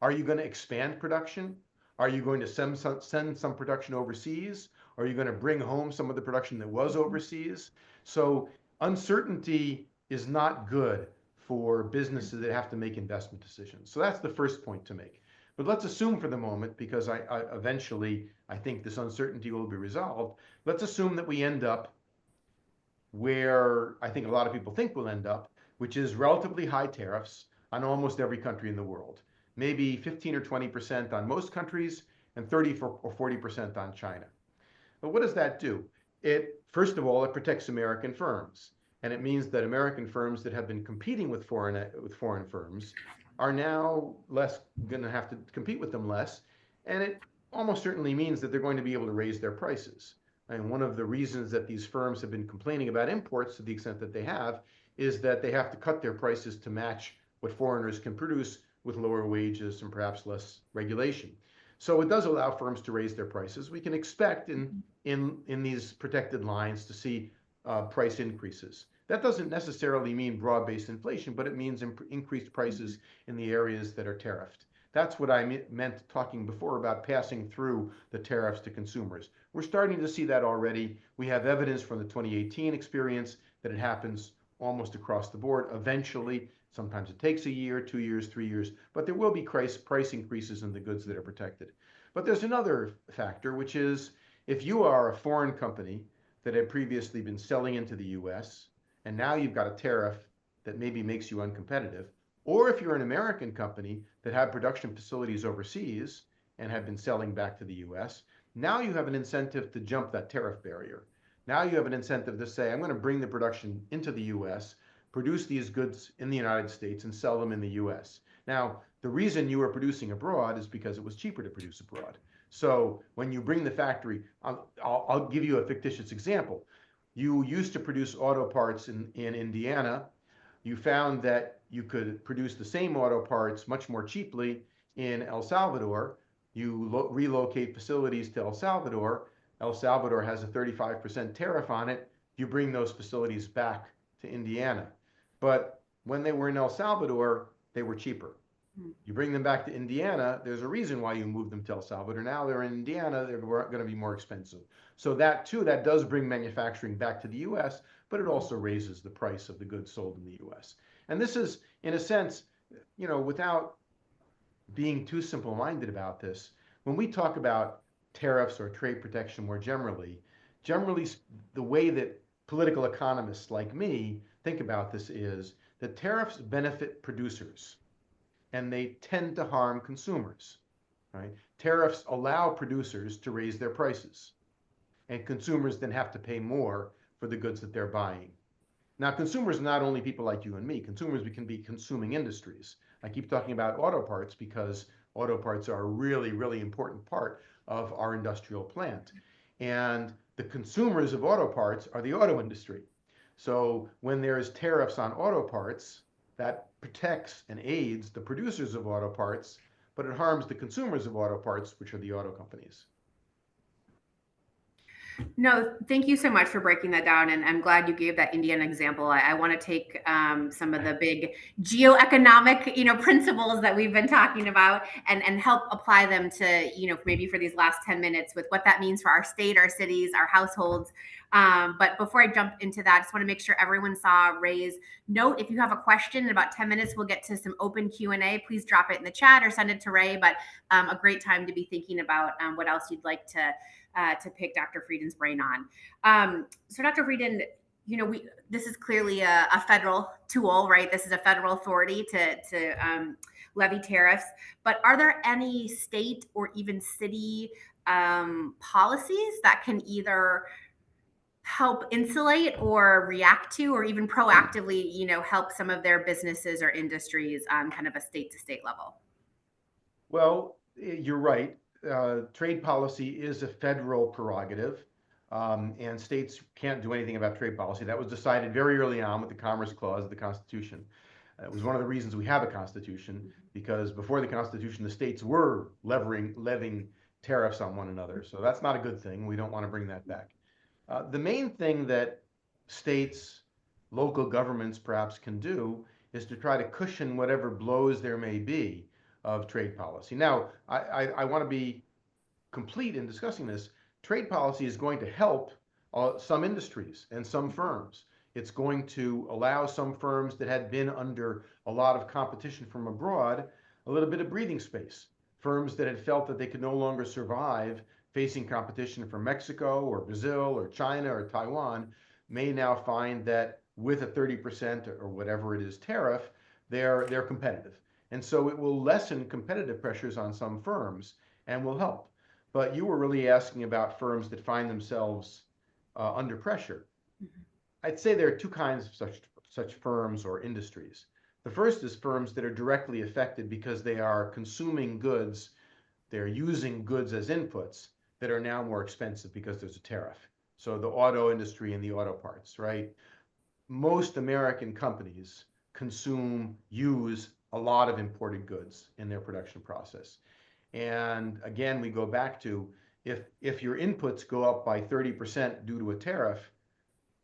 Are you going to expand production? Are you going to send some production overseas? Are you going to bring home some of the production that was overseas? So uncertainty is not good for businesses that have to make investment decisions. So that's the first point to make. But let's assume for the moment, because eventually I think this uncertainty will be resolved, let's assume that we end up where I think a lot of people think we'll end up, which is relatively high tariffs on almost every country in the world. Maybe 15 or 20% on most countries and 30 or 40% on China. But what does that do? First of all, it protects American firms. And it means that American firms that have been competing with foreign firms are now going to have to compete with them less. And it almost certainly means that they're going to be able to raise their prices. And one of the reasons that these firms have been complaining about imports to the extent that they have is that they have to cut their prices to match what foreigners can produce with lower wages and perhaps less regulation. So it does allow firms to raise their prices. We can expect in these protected lines to see price increases. That doesn't necessarily mean broad-based inflation, but it means increased prices in the areas that are tariffed. That's what I meant talking before about passing through the tariffs to consumers. We're starting to see that already. We have evidence from the 2018 experience that it happens almost across the board. Eventually, sometimes it takes a year, 2 years, 3 years, but there will be price increases in the goods that are protected. But there's another factor, which is if you are a foreign company that had previously been selling into the U.S., and now you've got a tariff that maybe makes you uncompetitive, or if you're an American company that had production facilities overseas and have been selling back to the U.S., now you have an incentive to jump that tariff barrier. Now you have an incentive to say, I'm going to bring the production into the U.S., produce these goods in the United States, and sell them in the U.S. Now, the reason you are producing abroad is because it was cheaper to produce abroad. So when you bring the factory, I'll give you a fictitious example. You used to produce auto parts in Indiana. You found that you could produce the same auto parts much more cheaply in El Salvador. You relocate facilities to El Salvador. El Salvador has a 35% tariff on it. You bring those facilities back to Indiana. But when they were in El Salvador, they were cheaper. You bring them back to Indiana, there's a reason why you moved them to El Salvador. Now they're in Indiana, they're going to be more expensive. So that too, that does bring manufacturing back to the US, but it also raises the price of the goods sold in the US. And this is, in a sense, without being too simple-minded about this, when we talk about tariffs or trade protection more generally the way that political economists like me think about this is that tariffs benefit producers and they tend to harm consumers, right? Tariffs allow producers to raise their prices, and consumers then have to pay more for the goods that they're buying. Now, consumers are not only people like you and me. Consumers can be consuming industries. I keep talking about auto parts because auto parts are a really, really important part of our industrial plant. And the consumers of auto parts are the auto industry. So when there's tariffs on auto parts, that protects and aids the producers of auto parts, but it harms the consumers of auto parts, which are the auto companies. No, thank you so much for breaking that down. And I'm glad you gave that Indian example. I want to take some of the big geoeconomic, principles that we've been talking about and help apply them to, maybe for these last 10 minutes with what that means for our state, our cities, our households. But before I jump into that, I just want to make sure everyone saw Ray's note. If you have a question in about 10 minutes, we'll get to some open Q&A. Please drop it in the chat or send it to Ray. But a great time to be thinking about what else you'd like to pick Dr. Frieden's brain on. So Dr. Frieden, this is clearly a federal tool, right? This is a federal authority to levy tariffs. But are there any state or even city policies that can either help insulate or react to, or even proactively, help some of their businesses or industries on kind of a state to state level? Well, you're right. Trade policy is a federal prerogative, and states can't do anything about trade policy. That was decided very early on with the Commerce Clause of the Constitution. It was one of the reasons we have a Constitution, because before the Constitution, the states were levying tariffs on one another. So that's not a good thing. We don't want to bring that back. The main thing that states, local governments perhaps can do is to try to cushion whatever blows there may be of trade policy. Now, I want to be complete in discussing this. Trade policy is going to help some industries and some firms. It's going to allow some firms that had been under a lot of competition from abroad a little bit of breathing space. Firms that had felt that they could no longer survive facing competition from Mexico or Brazil or China or Taiwan may now find that with a 30% or whatever it is tariff, they're competitive. And so it will lessen competitive pressures on some firms and will help. But you were really asking about firms that find themselves under pressure. I'd say there are two kinds of such firms or industries. The first is firms that are directly affected because they are consuming goods, they're using goods as inputs that are now more expensive because there's a tariff. So the auto industry and the auto parts, right? Most American companies use a lot of imported goods in their production process. And again, we go back to if your inputs go up by 30% due to a tariff,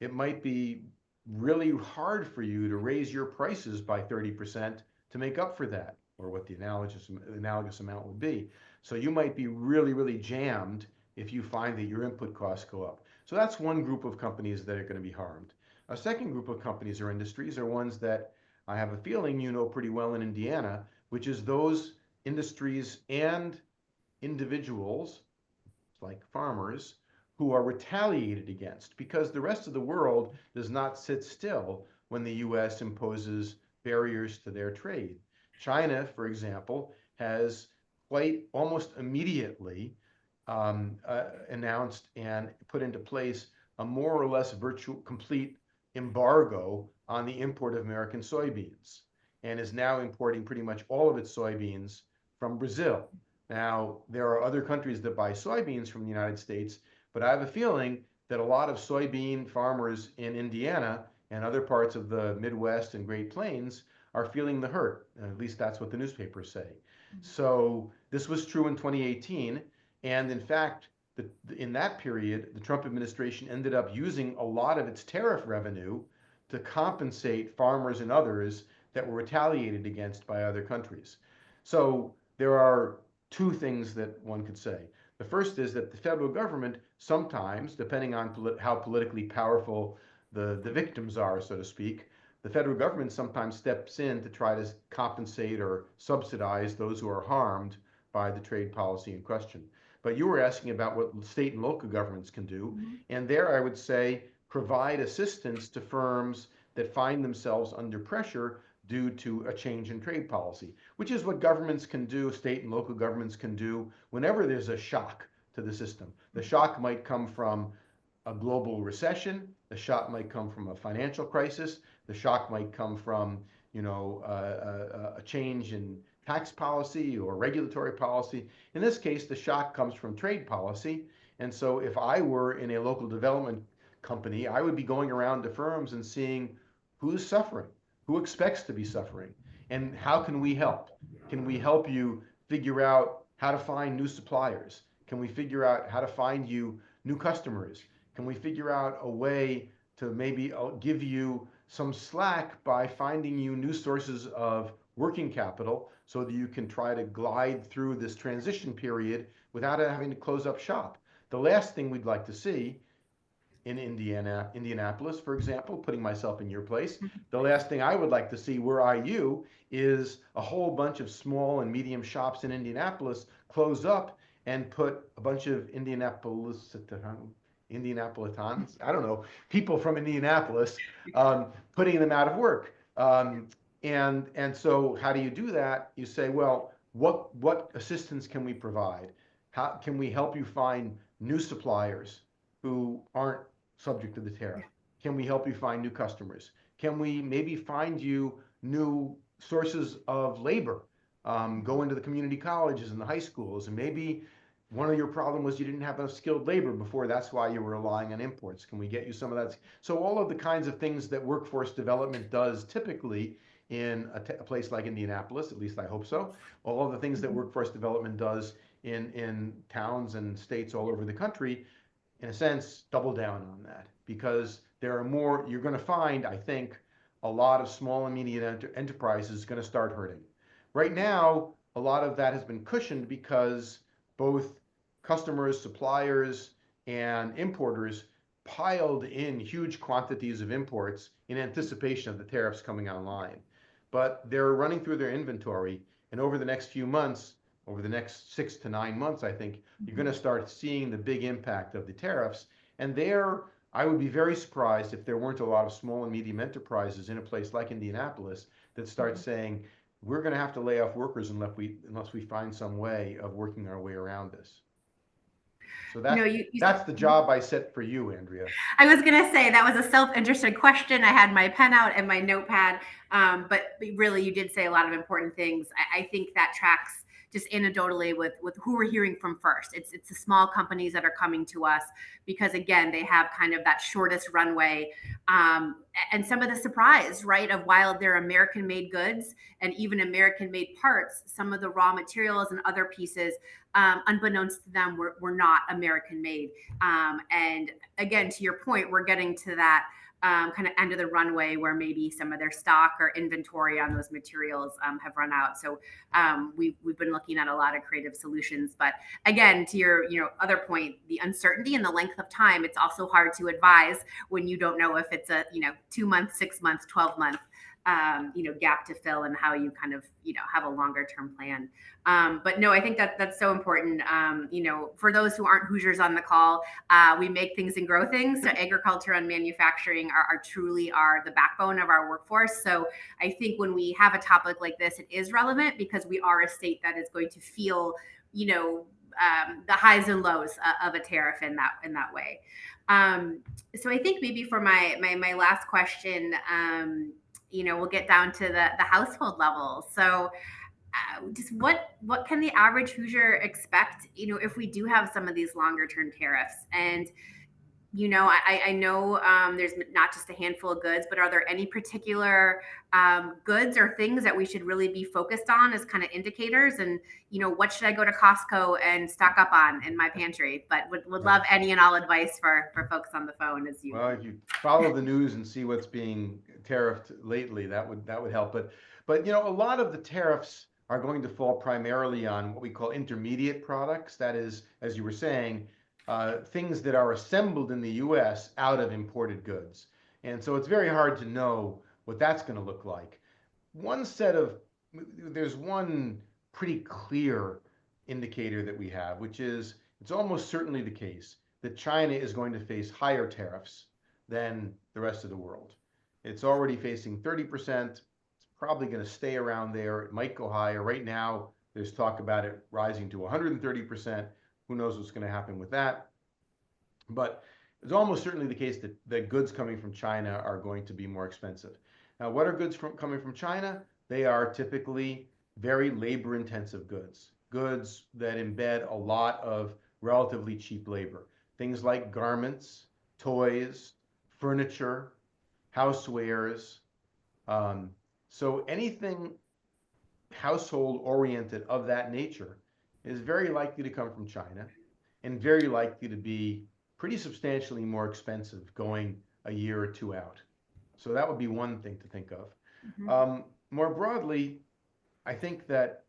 it might be really hard for you to raise your prices by 30% to make up for that, or what the analogous amount would be. So you might be really, really jammed if you find that your input costs go up. So that's one group of companies that are going to be harmed. A second group of companies or industries are ones that I have a feeling you know pretty well in Indiana, which is those industries and individuals, like farmers, who are retaliated against because the rest of the world does not sit still when the U.S. imposes barriers to their trade. China, for example, has quite almost immediately announced and put into place a more or less complete embargo on the import of American soybeans, and is now importing pretty much all of its soybeans from Brazil. Now, there are other countries that buy soybeans from the United States, but I have a feeling that a lot of soybean farmers in Indiana and other parts of the Midwest and Great Plains are feeling the hurt. At least that's what the newspapers say. So this was true in 2018. And in fact, in that period, the Trump administration ended up using a lot of its tariff revenue to compensate farmers and others that were retaliated against by other countries. So there are two things that one could say. The first is that the federal government sometimes, depending on how politically powerful the victims are, so to speak, the federal government sometimes steps in to try to compensate or subsidize those who are harmed by the trade policy in question. But you were asking about what state and local governments can do. And there I would say provide assistance to firms that find themselves under pressure due to a change in trade policy, which is what governments can do, state and local governments can do whenever there's a shock to the system. The shock might come from a global recession. The shock might come from a financial crisis. The shock might come from, a change in tax policy or regulatory policy. In this case, the shock comes from trade policy. And so if I were in a local development company, I would be going around to firms and seeing who's suffering, who expects to be suffering, and how can we help? Can we help you figure out how to find new suppliers? Can we figure out how to find you new customers? Can we figure out a way to maybe give you some slack by finding you new sources of working capital so that you can try to glide through this transition period without having to close up shop? The last thing we'd like to see in Indianapolis, for example, putting myself in your place, the last thing I would like to see were I you is a whole bunch of small and medium shops in Indianapolis close up and put a bunch of Indianapolitans, I don't know, people from Indianapolis, putting them out of work. And so how do you do that? You say, well, what assistance can we provide? How can we help you find new suppliers who aren't subject to the tariff? Can we help you find new customers? Can we maybe find you new sources of labor? Go into the community colleges and the high schools, and maybe one of your problem was you didn't have enough skilled labor before. That's why you were relying on imports. Can we get you some of that? So all of the kinds of things that workforce development does typically in a place like Indianapolis, at least I hope so, all of the things that workforce development does in towns and states all over the country, in a sense, double down on that, because there are more, you're going to find, I think, a lot of small and medium enterprises going to start hurting. Right now, a lot of that has been cushioned because both customers, suppliers, and importers piled in huge quantities of imports in anticipation of the tariffs coming online. But they're running through their inventory, and over the next few months, over the next 6 to 9 months, I think, you're going to start seeing the big impact of the tariffs. And there, I would be very surprised if there weren't a lot of small and medium enterprises in a place like Indianapolis that start saying, we're going to have to lay off workers unless we find some way of working our way around this. So that's the job I set for you, Andrea. I was going to say that was a self-interested question. I had my pen out and my notepad, but really you did say a lot of important things. I think that tracks just anecdotally with who we're hearing from first. It's the small companies that are coming to us because, again, they have kind of that shortest runway, and some of the surprise, right, of while they're American-made goods and even American-made parts, some of the raw materials and other pieces, unbeknownst to them, were not American-made. And again, to your point, we're getting to that kind of end of the runway where maybe some of their stock or inventory on those materials have run out. So we've been looking at a lot of creative solutions. But again, to your other point, the uncertainty and the length of time, it's also hard to advise when you don't know if it's a 2 months, 6 months, 12 months gap to fill, and how you kind of have a longer term plan. But no, I think that's so important. For those who aren't Hoosiers on the call, we make things and grow things. So agriculture and manufacturing are truly the backbone of our workforce. So I think when we have a topic like this, it is relevant because we are a state that is going to feel the highs and lows of a tariff in that way. So I think maybe for my last question, we'll get down to the household level. So just what can the average Hoosier expect, if we do have some of these longer term tariffs? And, I know there's not just a handful of goods, but are there any particular goods or things that we should really be focused on as kind of indicators? And, what should I go to Costco and stock up on in my pantry? But would love any and all advice for folks on the phone as you. Well, if you follow the news and see what's being tariffed lately, that would help. But a lot of the tariffs are going to fall primarily on what we call intermediate products. That is, as you were saying, things that are assembled in the U.S. out of imported goods. And so it's very hard to know what that's going to look like. There's one pretty clear indicator that we have, which is it's almost certainly the case that China is going to face higher tariffs than the rest of the world. It's already facing 30%. It's probably going to stay around there. It might go higher. Right now, there's talk about it rising to 130%. Who knows what's going to happen with that? But it's almost certainly the case that goods coming from China are going to be more expensive. Now, what are goods coming from China? They are typically very labor-intensive goods, goods that embed a lot of relatively cheap labor. Things like garments, toys, furniture, housewares. So anything household oriented of that nature is very likely to come from China and very likely to be pretty substantially more expensive going a year or two out. So that would be one thing to think of. Mm-hmm. More broadly, I think that,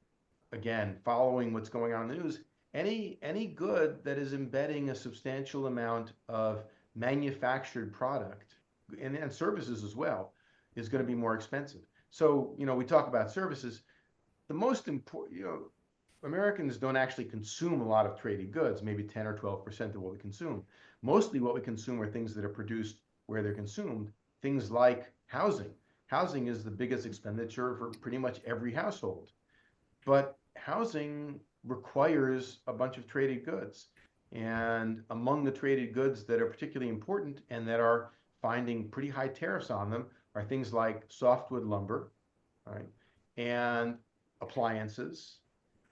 again, following what's going on in the news, any good that is embedding a substantial amount of manufactured product and services as well is going to be more expensive. So, we talk about services. The most important, Americans don't actually consume a lot of traded goods, maybe 10 or 12% of what we consume. Mostly what we consume are things that are produced where they're consumed, things like housing. Housing is the biggest expenditure for pretty much every household. But housing requires a bunch of traded goods. And among the traded goods that are particularly important and that are finding pretty high tariffs on them are things like softwood lumber, right, and appliances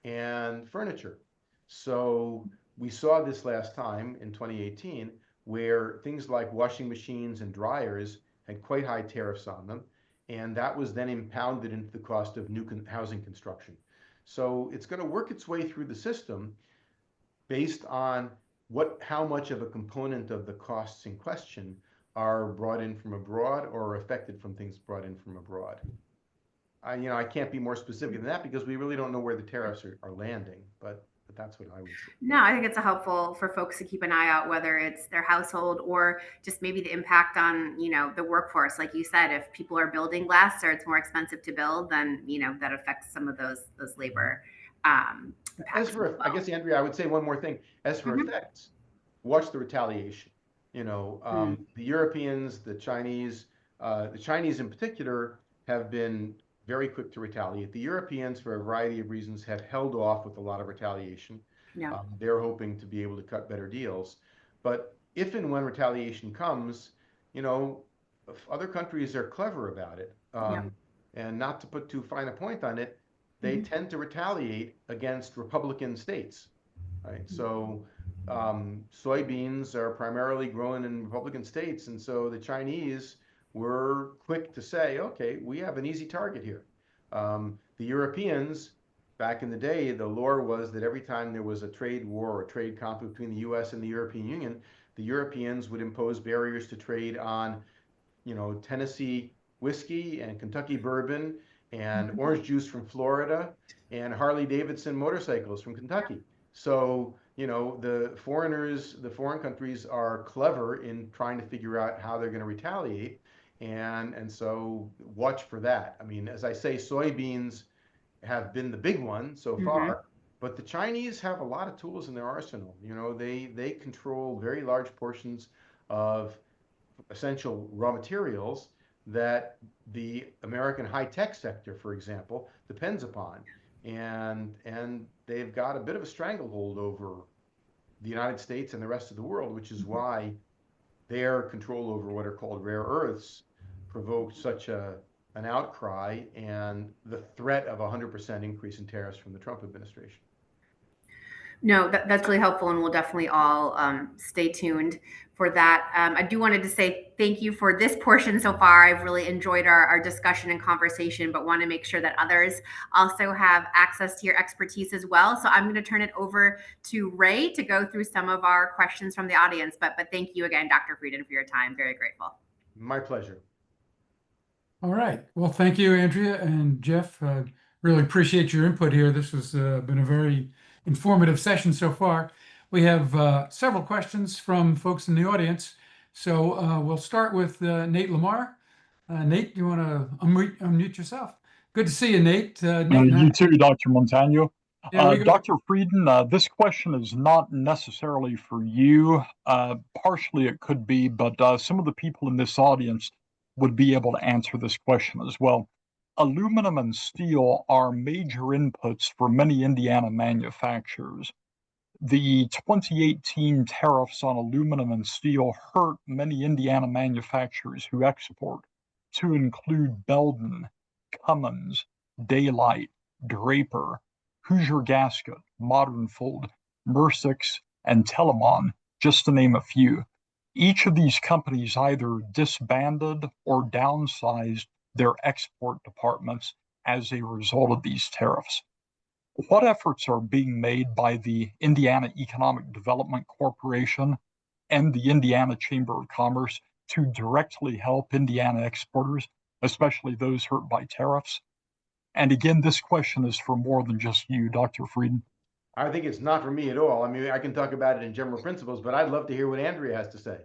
and furniture. So we saw this last time in 2018 where things like washing machines and dryers had quite high tariffs on them. And that was then impounded into the cost of new housing construction. So it's going to work its way through the system based on how much of a component of the costs in question are brought in from abroad or are affected from things brought in from abroad. I can't be more specific than that because we really don't know where the tariffs are landing, but that's what I would say. No, I think it's helpful for folks to keep an eye out, whether it's their household or just maybe the impact on, the workforce. Like you said, if people are building less or it's more expensive to build, then, that affects some of those labor. As for, I guess, Andrea, I would say one more thing. As for Mm-hmm. effects, watch the retaliation. The Europeans, the Chinese in particular, have been very quick to retaliate. The Europeans, for a variety of reasons, have held off with a lot of retaliation. Yeah. They're hoping to be able to cut better deals. But if and when retaliation comes, other countries are clever about it. Yeah. And not to put too fine a point on it, they tend to retaliate against Republican states, right? So soybeans are primarily grown in Republican states. And so the Chinese were quick to say, okay, we have an easy target here. The Europeans, back in the day, the lore was that every time there was a trade war or trade conflict between the U.S. and the European Union, the Europeans would impose barriers to trade on, Tennessee whiskey and Kentucky bourbon and orange juice from Florida and Harley Davidson motorcycles from Kentucky. So, the foreign countries are clever in trying to figure out how they're going to retaliate. And so watch for that. I mean, as I say, soybeans have been the big one so far, but the Chinese have a lot of tools in their arsenal. They control very large portions of essential raw materials that the American high-tech sector, for example, depends upon. And they've got a bit of a stranglehold over the United States and the rest of the world, which is why their control over what are called rare earths provoked such an outcry and the threat of 100% increase in tariffs from the Trump administration. No, that's really helpful, and we'll definitely all stay tuned for that. I do wanted to say thank you for this portion so far. I've really enjoyed our discussion and conversation, but want to make sure that others also have access to your expertise as well. So I'm going to turn it over to Ray to go through some of our questions from the audience. But thank you again, Dr. Frieden, for your time. Very grateful. My pleasure. All right. Well, thank you, Andrea and Jeff. Really appreciate your input here. This has been a very informative session so far. We have several questions from folks in the audience. So we'll start with Nate Lamar. Nate, you want to unmute yourself? Good to see you, Nate. Nate, You too, Dr. Montano. there we go. Dr. Frieden, this question is not necessarily for you. Partially it could be, but some of the people in this audience would be able to answer this question as well. Aluminum and steel are major inputs for many Indiana manufacturers. The 2018 tariffs on aluminum and steel hurt many Indiana manufacturers who export, to include Belden, Cummins, Daylight, Draper, Hoosier Gasket, Modern Fold, Mercix, and Telemon, just to name a few. Each of these companies either disbanded or downsized their export departments as a result of these tariffs. What efforts are being made by the Indiana Economic Development Corporation and the Indiana Chamber of Commerce to directly help Indiana exporters, especially those hurt by tariffs? And again, this question is for more than just you, Dr. Frieden. I think it's not for me at all. I mean, I can talk about it in general principles, but I'd love to hear what Andrea has to say.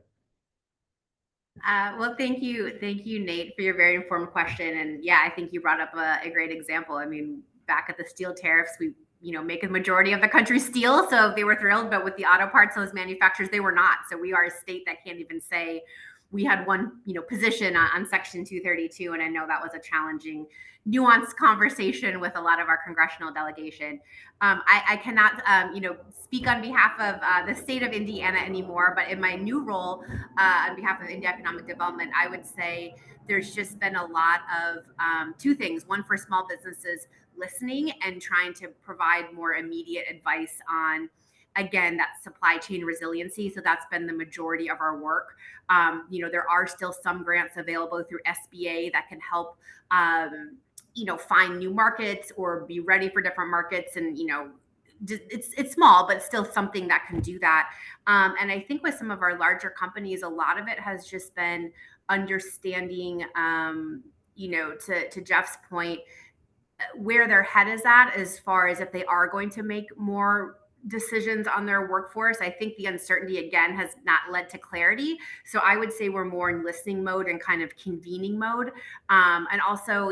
Well, thank you, Nate, for your very informed question. And yeah, I think you brought up a great example. I mean, back at the steel tariffs, we make a majority of the country's steel, so they were thrilled. But with the auto parts, those manufacturers, they were not. So we are a state that can't even say we had one position on Section 232, and I know that was a challenging, nuanced conversation with a lot of our congressional delegation. I cannot speak on behalf of the state of Indiana anymore, but in my new role on behalf of Indiana Economic Development, I would say there's just been a lot of two things. One, for small businesses, listening and trying to provide more immediate advice on, again, that supply chain resiliency. So that's been the majority of our work. There are still some grants available through SBA that can help find new markets or be ready for different markets. And it's small, but still something that can do that. And I think with some of our larger companies, a lot of it has just been understanding, to Jeff's point, where their head is at as far as if they are going to make more decisions on their workforce. I think the uncertainty, again, has not led to clarity. So I would say we're more in listening mode and kind of convening mode. And also,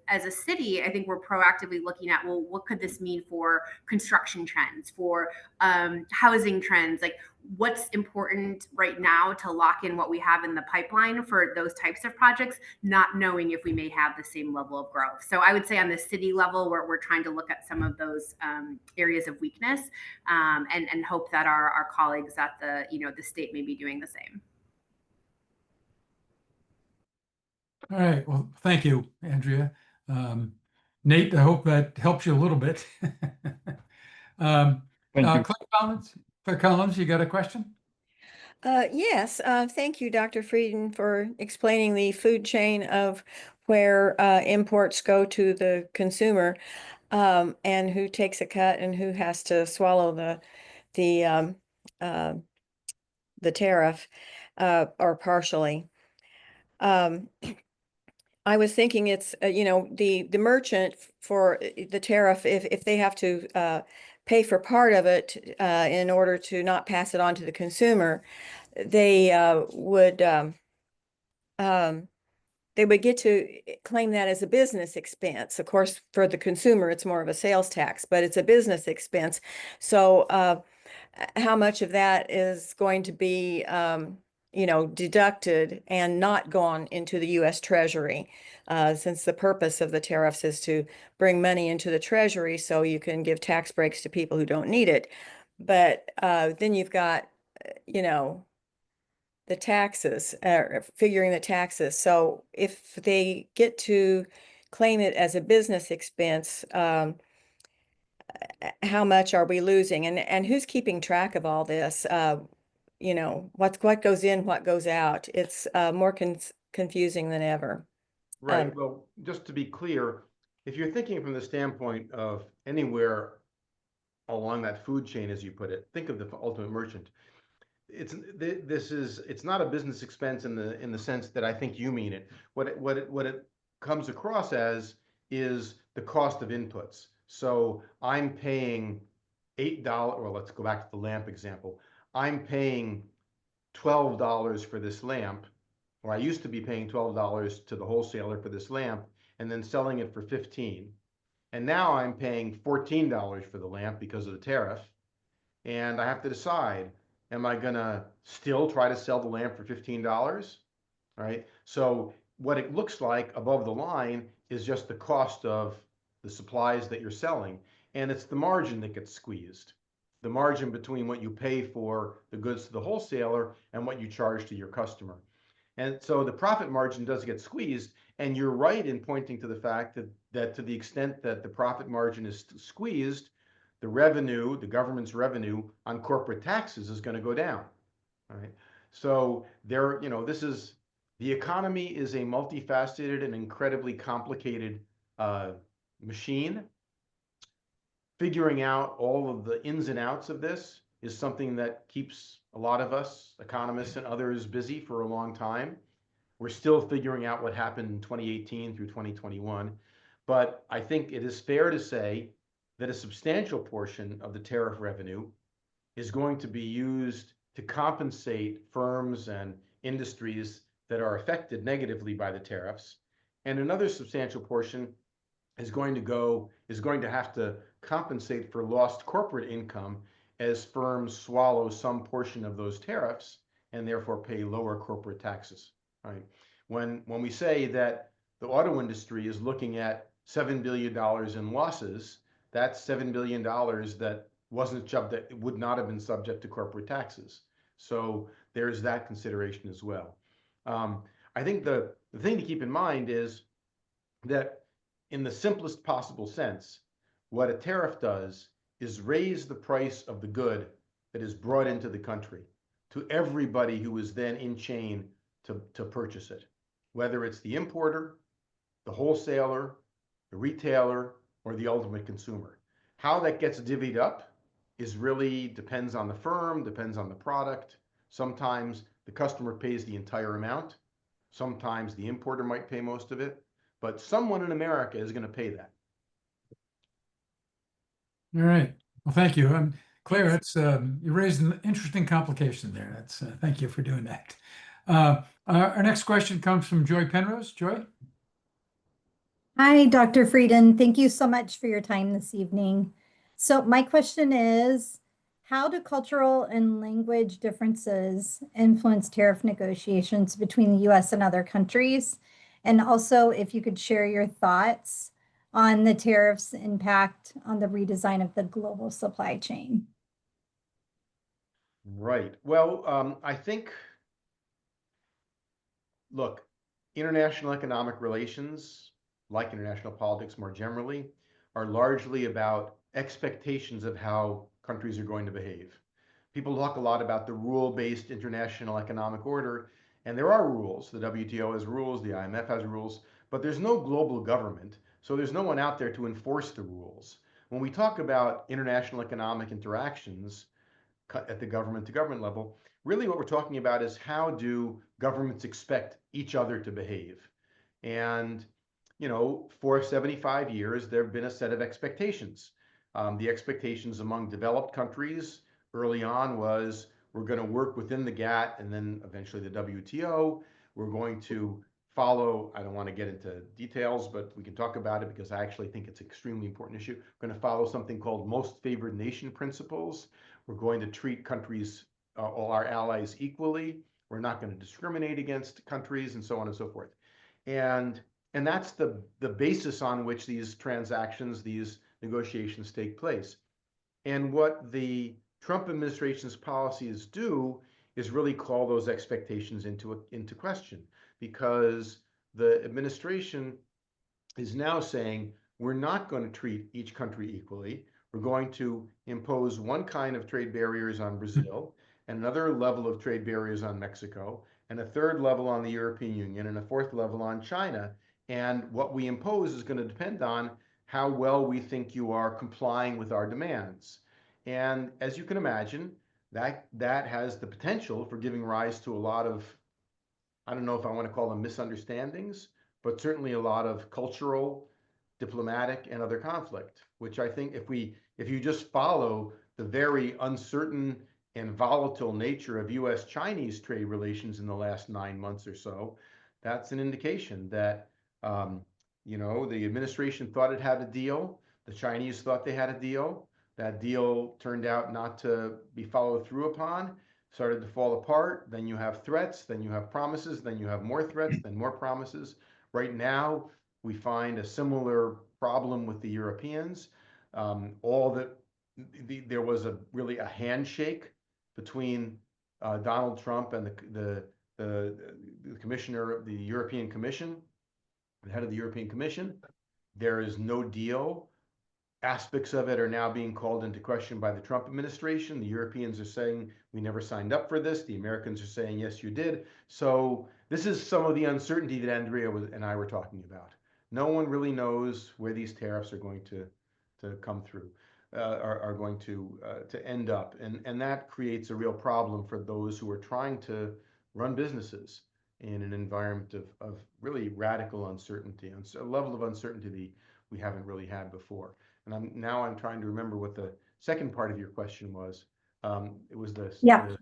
as a city, I think we're proactively looking at, well, what could this mean for construction trends, for housing trends? Like, what's important right now to lock in what we have in the pipeline for those types of projects, not knowing if we may have the same level of growth. So I would say on the city level, we're trying to look at some of those areas of weakness and hope that our colleagues at the state may be doing the same. All right. Well, thank you, Andrea. Nate, I hope that helps you a little bit. Thank you. Claire Collins, you got a question? Yes, thank you, Dr. Frieden, for explaining the food chain of where imports go to the consumer, and who takes a cut and who has to swallow the tariff, or partially. I was thinking it's the merchant for the tariff, if they have to pay for part of it in order to not pass it on to the consumer, they would get to claim that as a business expense. Of course, for the consumer, it's more of a sales tax, but it's a business expense. So how much of that is going to be deducted and not gone into the U.S. Treasury, since the purpose of the tariffs is to bring money into the Treasury so you can give tax breaks to people who don't need it. But then you've got, the taxes, figuring the taxes. So if they get to claim it as a business expense, how much are we losing? And who's keeping track of all this? What goes in, what goes out. It's more confusing than ever. Right. Well, just to be clear, if you're thinking from the standpoint of anywhere along that food chain, as you put it, think of the ultimate merchant. It's not a business expense in the sense that I think you mean it. What it comes across as is the cost of inputs. So I'm paying $8, well, let's go back to the lamp example. I'm paying $12 for this lamp, or I used to be paying $12 to the wholesaler for this lamp and then selling it for 15. And now I'm paying $14 for the lamp because of the tariff. And I have to decide, am I gonna still try to sell the lamp for $15? Right? So what it looks like above the line is just the cost of the supplies that you're selling. And it's the margin that gets squeezed. The margin between what you pay for the goods to the wholesaler and what you charge to your customer. And so the profit margin does get squeezed. And you're right in pointing to the fact that to the extent that the profit margin is squeezed, the revenue, the government's revenue on corporate taxes is going to go down. All right. So there, this is, the economy is a multifaceted and incredibly complicated machine. Figuring out all of the ins and outs of this is something that keeps a lot of us, economists and others, busy for a long time. We're still figuring out what happened in 2018 through 2021. But I think it is fair to say that a substantial portion of the tariff revenue is going to be used to compensate firms and industries that are affected negatively by the tariffs. And another substantial portion is going to have to compensate for lost corporate income as firms swallow some portion of those tariffs and therefore pay lower corporate taxes. Right? When we say that the auto industry is looking at $7 billion in losses, that's $7 billion that would not have been subject to corporate taxes. So there's that consideration as well. I think the thing to keep in mind is that in the simplest possible sense, what a tariff does is raise the price of the good that is brought into the country to everybody who is then in chain to purchase it, whether it's the importer, the wholesaler, the retailer, or the ultimate consumer. How that gets divvied up is really depends on the firm, depends on the product. Sometimes the customer pays the entire amount. Sometimes the importer might pay most of it, but someone in America is going to pay that. All right. Well, thank you. Claire, that's you raised an interesting complication there. That's thank you for doing that. Our next question comes from Joy Penrose. Joy? Hi, Dr. Frieden. Thank you so much for your time this evening. So my question is, how do cultural and language differences influence tariff negotiations between the U.S. and other countries? And also, if you could share your thoughts on the tariffs' impact on the redesign of the global supply chain. Right. Well, I think, look, international economic relations, like international politics more generally, are largely about expectations of how countries are going to behave. People talk a lot about the rule-based international economic order, and there are rules. The WTO has rules, the IMF has rules, but there's no global government, so there's no one out there to enforce the rules. When we talk about international economic interactions at the government-to-government level, really what we're talking about is how do governments expect each other to behave? And for 75 years, there have been a set of expectations. The expectations among developed countries early on was we're going to work within the GATT and then eventually the WTO. We're going to follow, I don't want to get into details, but we can talk about it because I actually think it's an extremely important issue. We're going to follow something called most favored nation principles. We're going to treat countries, all our allies, equally. We're not going to discriminate against countries and so on and so forth. And that's the basis on which these transactions, these negotiations take place. And what the Trump administration's policies do is really call those expectations into question, because the administration is now saying we're not going to treat each country equally. We're going to impose one kind of trade barriers on Brazil, and another level of trade barriers on Mexico, and a third level on the European Union, and a fourth level on China. And what we impose is going to depend on how well we think you are complying with our demands. And as you can imagine, that has the potential for giving rise to a lot of, I don't know if I want to call them misunderstandings, but certainly a lot of cultural diplomatic and other conflict, which I think if you just follow the very uncertain and volatile nature of U.S.-Chinese trade relations in the last 9 months or so, that's an indication that the administration thought it had a deal. The Chinese thought they had a deal. That deal turned out not to be followed through upon, started to fall apart. Then you have threats, then you have promises, then you have more threats, then more promises. Right now, we find a similar problem with the Europeans. There was really a handshake between Donald Trump and the commissioner of the European Commission, the head of the European Commission. There is no deal. Aspects of it are now being called into question by the Trump administration. The Europeans are saying, we never signed up for this. The Americans are saying, yes, you did. So this is some of the uncertainty that Andrea and I were talking about. No one really knows where these tariffs are going to come through, are going to end up. And that creates a real problem for those who are trying to run businesses in an environment of really radical uncertainty, and a level of uncertainty we haven't really had before. And I'm trying to remember what the second part of your question was. It was this. Yeah.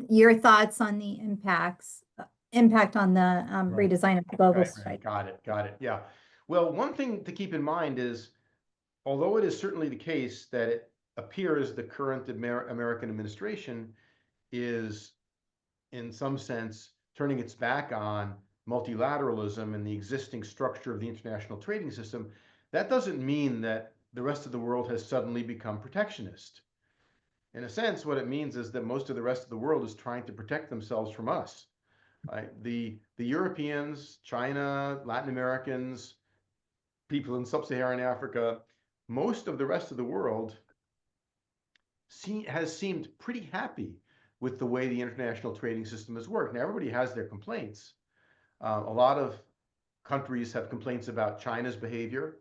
Your thoughts on the impact on the Right. redesign of the global Right. strike. Got it. Yeah. Well, one thing to keep in mind is, although it is certainly the case that it appears the current American administration is, in some sense, turning its back on multilateralism and the existing structure of the international trading system, that doesn't mean that the rest of the world has suddenly become protectionist. In a sense, what it means is that most of the rest of the world is trying to protect themselves from us. The Europeans, China, Latin Americans, people in sub-Saharan Africa, most of the rest of the world has seemed pretty happy with the way the international trading system has worked. Now, everybody has their complaints. A lot of countries have complaints about China's behavior.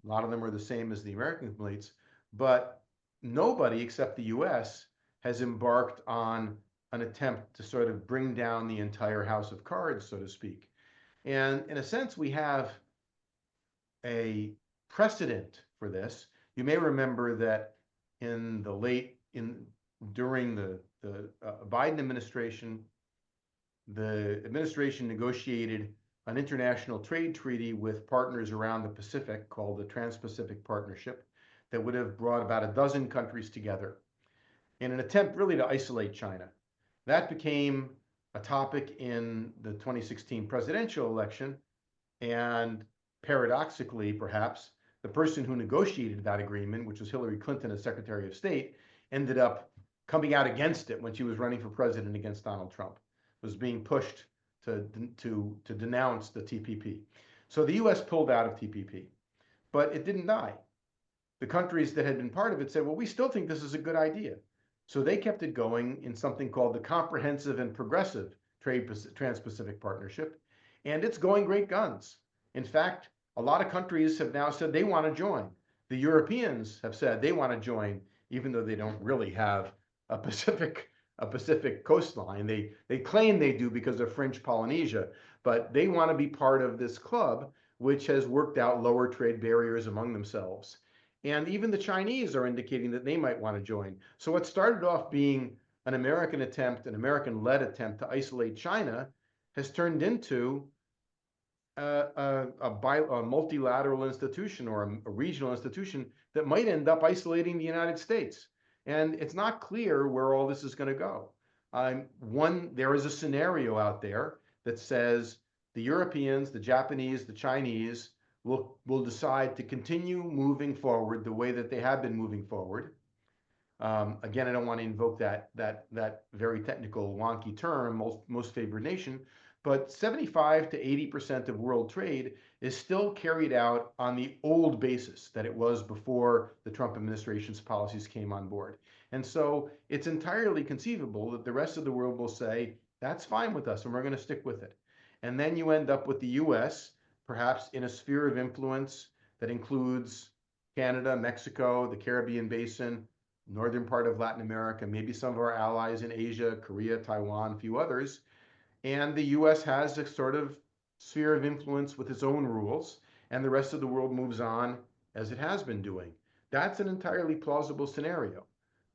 A lot of them are the same as the American complaints, but nobody except the U.S. has embarked on an attempt to sort of bring down the entire house of cards, so to speak. And in a sense, we have a precedent for this. You may remember that during the Biden administration, the administration negotiated an international trade treaty with partners around the Pacific called the Trans-Pacific Partnership that would have brought about a dozen countries together in an attempt really to isolate China. That became a topic in the 2016 presidential election, and paradoxically, perhaps, the person who negotiated that agreement, which was Hillary Clinton as Secretary of State, ended up coming out against it when she was running for president against Donald Trump. Was being pushed to denounce the TPP. So the U.S. pulled out of TPP, but it didn't die. The countries that had been part of it said, well, we still think this is a good idea. So they kept it going in something called the Comprehensive and Progressive Trans-Pacific Partnership, and it's going great guns. In fact, a lot of countries have now said they want to join. The Europeans have said they want to join, even though they don't really have a Pacific coastline. They claim they do because of French Polynesia, but they want to be part of this club, which has worked out lower trade barriers among themselves. And even the Chinese are indicating that they might want to join. So what started off being an American attempt, an American-led attempt to isolate China, has turned into a multilateral institution or a regional institution that might end up isolating the United States. And it's not clear where all this is going to go. There is a scenario out there that says the Europeans, the Japanese, the Chinese will decide to continue moving forward the way that they have been moving forward. Again, I don't want to invoke that very technical, wonky term, most favored nation, but 75 to 80% of world trade is still carried out on the old basis that it was before the Trump administration's policies came on board. And so it's entirely conceivable that the rest of the world will say, that's fine with us, and we're going to stick with it. And then you end up with the U.S., perhaps in a sphere of influence that includes Canada, Mexico, the Caribbean basin, northern part of Latin America, maybe some of our allies in Asia, Korea, Taiwan, a few others. And the U.S. has a sort of sphere of influence with its own rules, and the rest of the world moves on as it has been doing. That's an entirely plausible scenario.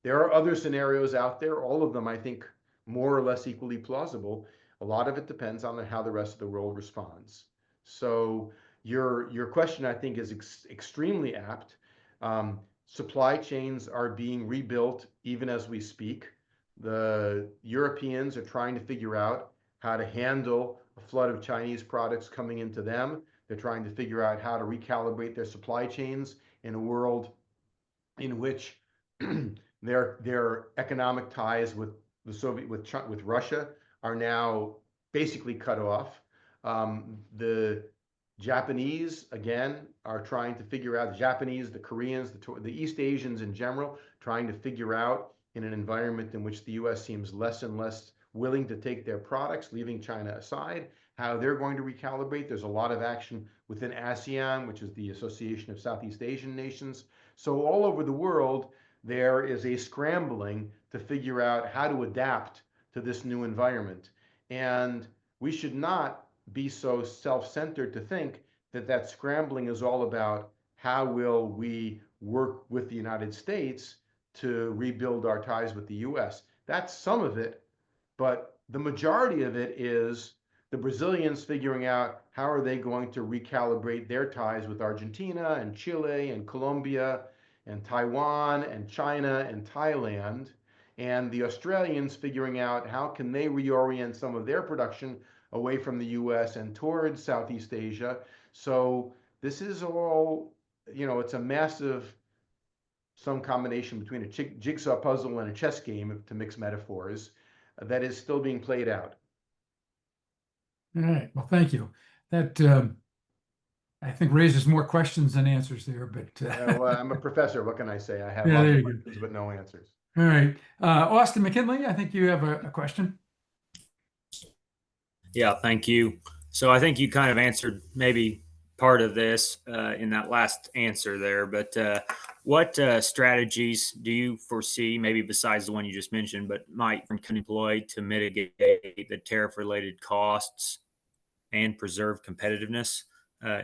There are other scenarios out there, all of them, I think, more or less equally plausible. A lot of it depends on how the rest of the world responds. So your question, I think, is extremely apt. Supply chains are being rebuilt even as we speak. The Europeans are trying to figure out how to handle a flood of Chinese products coming into them. They're trying to figure out how to recalibrate their supply chains in a world in which their economic ties with the Soviet with Russia are now basically cut off. The Japanese, again, are trying to figure out, the Japanese, the Koreans, the East Asians in general, trying to figure out in an environment in which the US seems less and less willing to take their products, leaving China aside, how they're going to recalibrate. There's a lot of action within ASEAN, which is the Association of Southeast Asian Nations. So all over the world, there is a scrambling to figure out how to adapt to this new environment. And we should not be so self-centered to think that that scrambling is all about how will we work with the United States to rebuild our ties with the US. That's some of it, but the majority of it is the Brazilians figuring out how are they going to recalibrate their ties with Argentina and Chile and Colombia and Taiwan and China and Thailand, and the Australians figuring out how can they reorient some of their production away from the US and towards Southeast Asia. So this is all, it's a massive, some combination between a jigsaw puzzle and a chess game, to mix metaphors, that is still being played out. All right. Well, thank you. That I think raises more questions than answers there, but Well, I'm a professor. What can I say? I have yeah, lots there of you questions, but no answers. go. All right. Austin McKinley, I think you have a question. Yeah, thank you. So I think you kind of answered maybe part of this in that last answer there, but what strategies do you foresee, maybe besides the one you just mentioned, but might can employ to mitigate the tariff-related costs and preserve competitiveness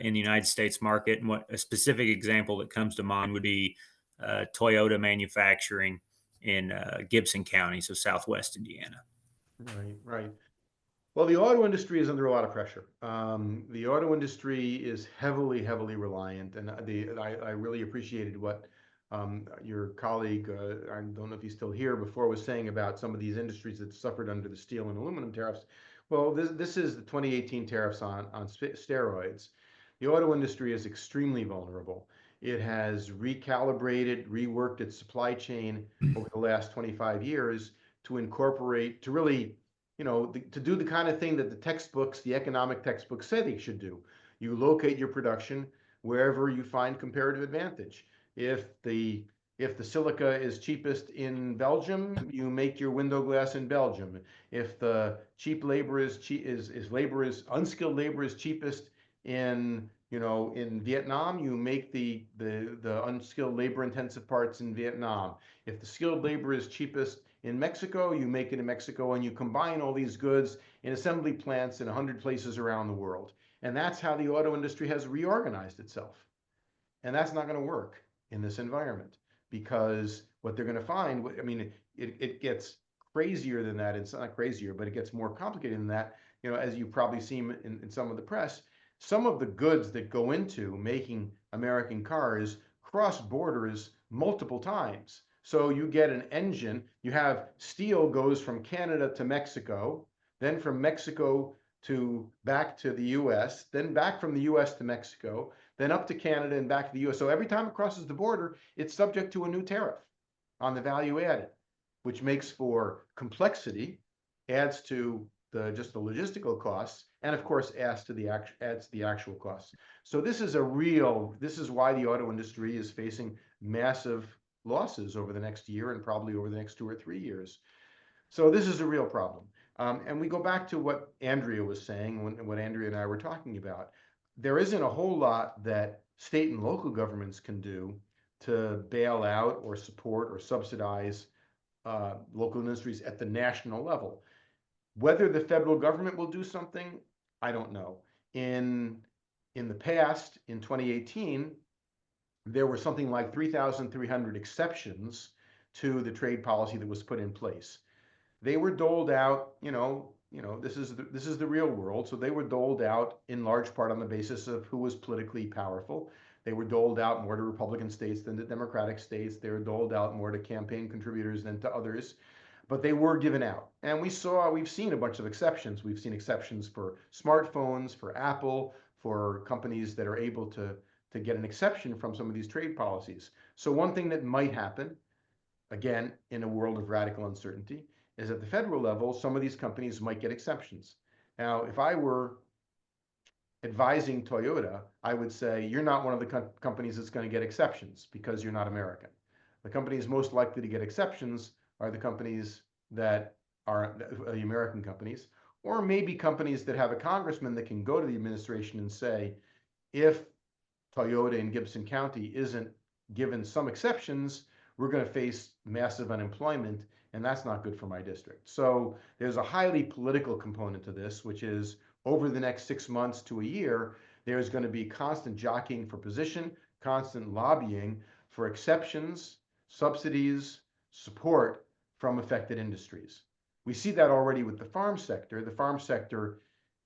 in the United States market? And what a specific example that comes to mind would be Toyota manufacturing in Gibson County, so Southwest Indiana. Right, right. Well, the auto industry is under a lot of pressure. The auto industry is heavily, heavily reliant, and I really appreciated what your colleague, I don't know if he's still here, before was saying about some of these industries that suffered under the steel and aluminum tariffs. Well, this is the 2018 tariffs on steroids. The auto industry is extremely vulnerable. It has recalibrated, reworked its supply chain over the last 25 years to incorporate, to really, to do the kind of thing that the textbooks, the economic textbooks, say they should do. You locate your production wherever you find comparative advantage. If the silica is cheapest in Belgium, you make your window glass in Belgium. If the cheap labor unskilled labor is cheapest in Vietnam, you make the unskilled labor intensive parts in Vietnam. If the skilled labor is cheapest in Mexico, you make it in Mexico, and you combine all these goods in assembly plants in 100 places around the world. And that's how the auto industry has reorganized itself. And that's not going to work in this environment, because what they're going to find, I mean, it gets crazier than that. It's not crazier, but it gets more complicated than that. As you've probably seen in some of the press, some of the goods that go into making American cars cross borders multiple times. So you get an engine, you have steel goes from Canada to Mexico, then from Mexico back to the US, then back from the US to Mexico, then up to Canada and back to the US. So every time it crosses the border, it's subject to a new tariff on the value added, which makes for complexity, adds to just the logistical costs, and of course adds to the actual costs. So this is why the auto industry is facing massive losses over the next year and probably over the next 2 or 3 years. So this is a real problem. And we go back to what Andrea was saying, what Andrea and I were talking about. There isn't a whole lot that state and local governments can do to bail out or support or subsidize local industries at the national level. Whether the federal government will do something, I don't know. in the past, in 2018, there were something like 3,300 exceptions to the trade policy that was put in place. They were doled out, this is the real world. So they were doled out in large part on the basis of who was politically powerful. They were doled out more to Republican states than to Democratic states. They were doled out more to campaign contributors than to others, but they were given out. And we've seen a bunch of exceptions. We've seen exceptions for smartphones, for Apple, for companies that are able to get an exception from some of these trade policies. So one thing that might happen, again, in a world of radical uncertainty, is at the federal level, some of these companies might get exceptions. Now, if I were advising Toyota, I would say, you're not one of the companies that's going to get exceptions because you're not American. The companies most likely to get exceptions are the companies that are the American companies, or maybe companies that have a congressman that can go to the administration and say, if Toyota in Gibson County isn't given some exceptions, we're going to face massive unemployment, and that's not good for my district. So there's a highly political component to this, which is over the next 6 months to a year, there's going to be constant jockeying for position, constant lobbying for exceptions, subsidies, support from affected industries. We see that already with the farm sector. The farm sector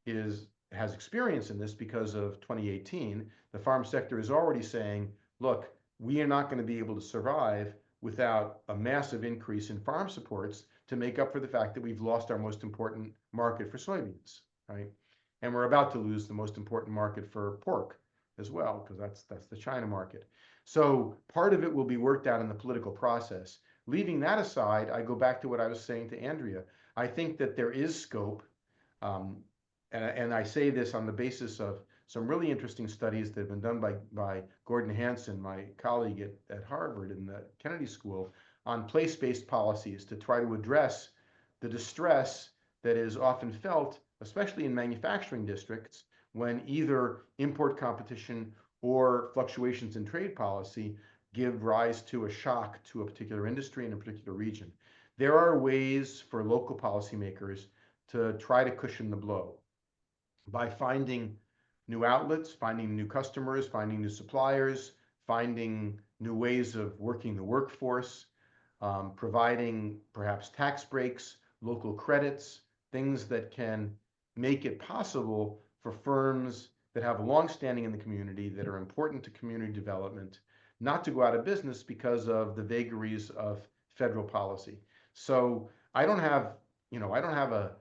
has experience in this because of 2018. The farm sector is already saying, look, we are not going to be able to survive without a massive increase in farm supports to make up for the fact that we've lost our most important market for soybeans, right? And we're about to lose the most important market for pork as well, because that's the China market. So part of it will be worked out in the political process. Leaving that aside, I go back to what I was saying to Andrea. I think that there is scope, and I say this on the basis of some really interesting studies that have been done by Gordon Hanson, my colleague at Harvard in the Kennedy School, on place-based policies to try to address the distress that is often felt, especially in manufacturing districts, when either import competition or fluctuations in trade policy give rise to a shock to a particular industry in a particular region. There are ways for local policymakers to try to cushion the blow by finding new outlets, finding new customers, finding new suppliers, finding new ways of working the workforce, providing perhaps tax breaks, local credits, things that can make it possible for firms that have long-standing in the community, that are important to community development, not to go out of business because of the vagaries of federal policy. So I don't have a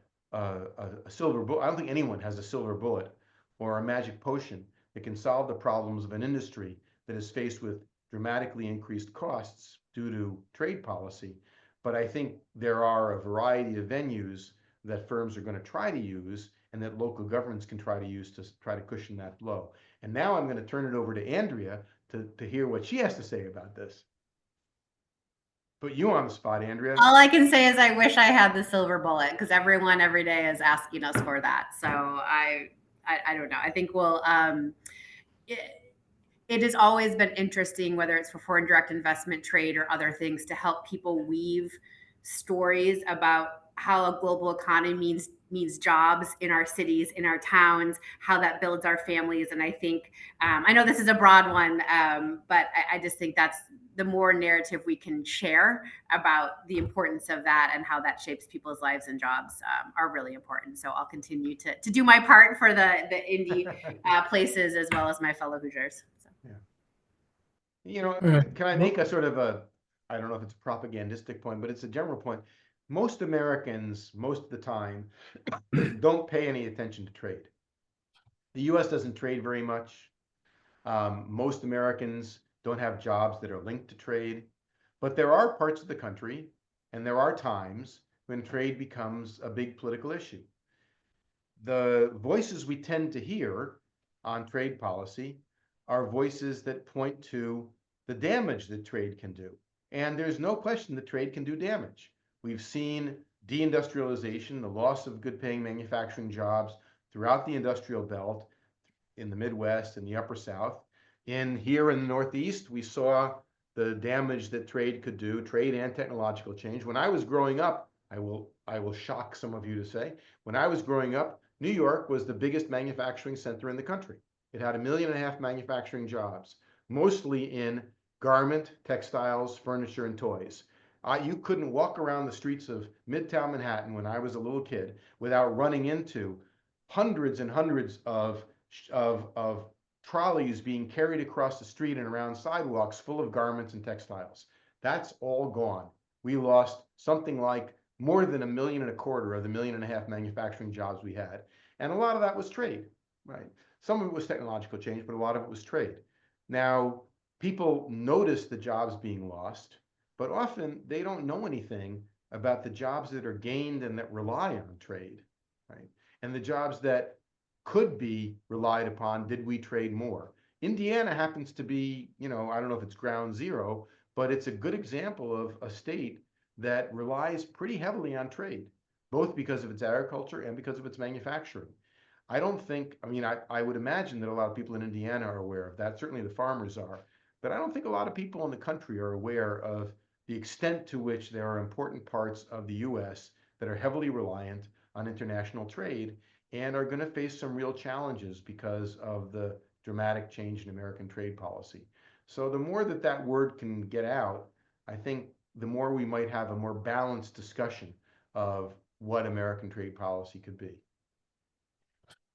silver bullet. I don't think anyone has a silver bullet or a magic potion that can solve the problems of an industry that is faced with dramatically increased costs due to trade policy. But I think there are a variety of venues that firms are going to try to use and that local governments can try to use to try to cushion that blow. And now I'm going to turn it over to Andrea to hear what she has to say about this. Put you on the spot, Andrea. All I can say is I wish I had the silver bullet, because everyone every day is asking us for that. So I don't know. I think it has always been interesting, whether it's for foreign direct investment, trade, or other things, to help people weave stories about how a global economy means jobs in our cities, in our towns, how that builds our families. And I think, I know this is a broad one, but I just think that's the more narrative we can share about the importance of that and how that shapes people's lives and jobs are really important. So I'll continue to do my part for the indie places as well as my fellow Hoosiers. So. Yeah. Can I make a sort of I don't know if it's a propagandistic point, but it's a general point. Most Americans, most of the time, don't pay any attention to trade. The U.S. doesn't trade very much. Most Americans don't have jobs that are linked to trade. But there are parts of the country, and there are times when trade becomes a big political issue. The voices we tend to hear on trade policy are voices that point to the damage that trade can do. And there's no question that trade can do damage. We've seen deindustrialization, the loss of good-paying manufacturing jobs throughout the industrial belt, in the Midwest and the Upper South. Here in the Northeast, we saw the damage that trade could do, trade and technological change. When I was growing up, I will shock some of you to say, when I was growing up, New York was the biggest manufacturing center in the country. It had 1.5 million manufacturing jobs, mostly in garment, textiles, furniture, and toys. You couldn't walk around the streets of Midtown Manhattan when I was a little kid without running into hundreds and hundreds of trolleys being carried across the street and around sidewalks full of garments and textiles. That's all gone. We lost something like more than 1.25 million of the 1.5 million manufacturing jobs we had. And a lot of that was trade, right? Some of it was technological change, but a lot of it was trade. Now, people notice the jobs being lost, but often they don't know anything about the jobs that are gained and that rely on trade, right? And the jobs that could be relied upon, did we trade more? Indiana happens to be, I don't know if it's ground zero, but it's a good example of a state that relies pretty heavily on trade, both because of its agriculture and because of its manufacturing. I don't think, I would imagine that a lot of people in Indiana are aware of that. Certainly the farmers are, but I don't think a lot of people in the country are aware of the extent to which there are important parts of the U.S. that are heavily reliant on international trade and are going to face some real challenges because of the dramatic change in American trade policy. So the more that that word can get out, I think the more we might have a more balanced discussion of what American trade policy could be.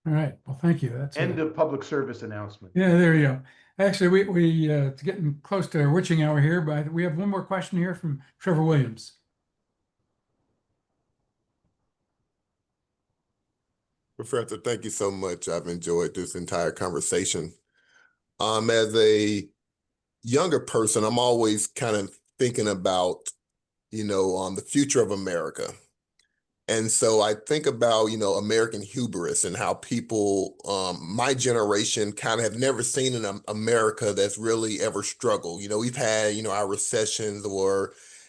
All right. Well, thank you. That's End of public service announcement. Yeah, there you go. Actually, it's getting close to our witching hour here, but we have one more question here from Trevor Williams. Professor, thank you so much. I've enjoyed this entire conversation. As a younger person, I'm always kind of thinking about, the future of America. And so I think about, American hubris and how people, my generation kind of have never seen an America that's really ever struggled. We've had, our recessions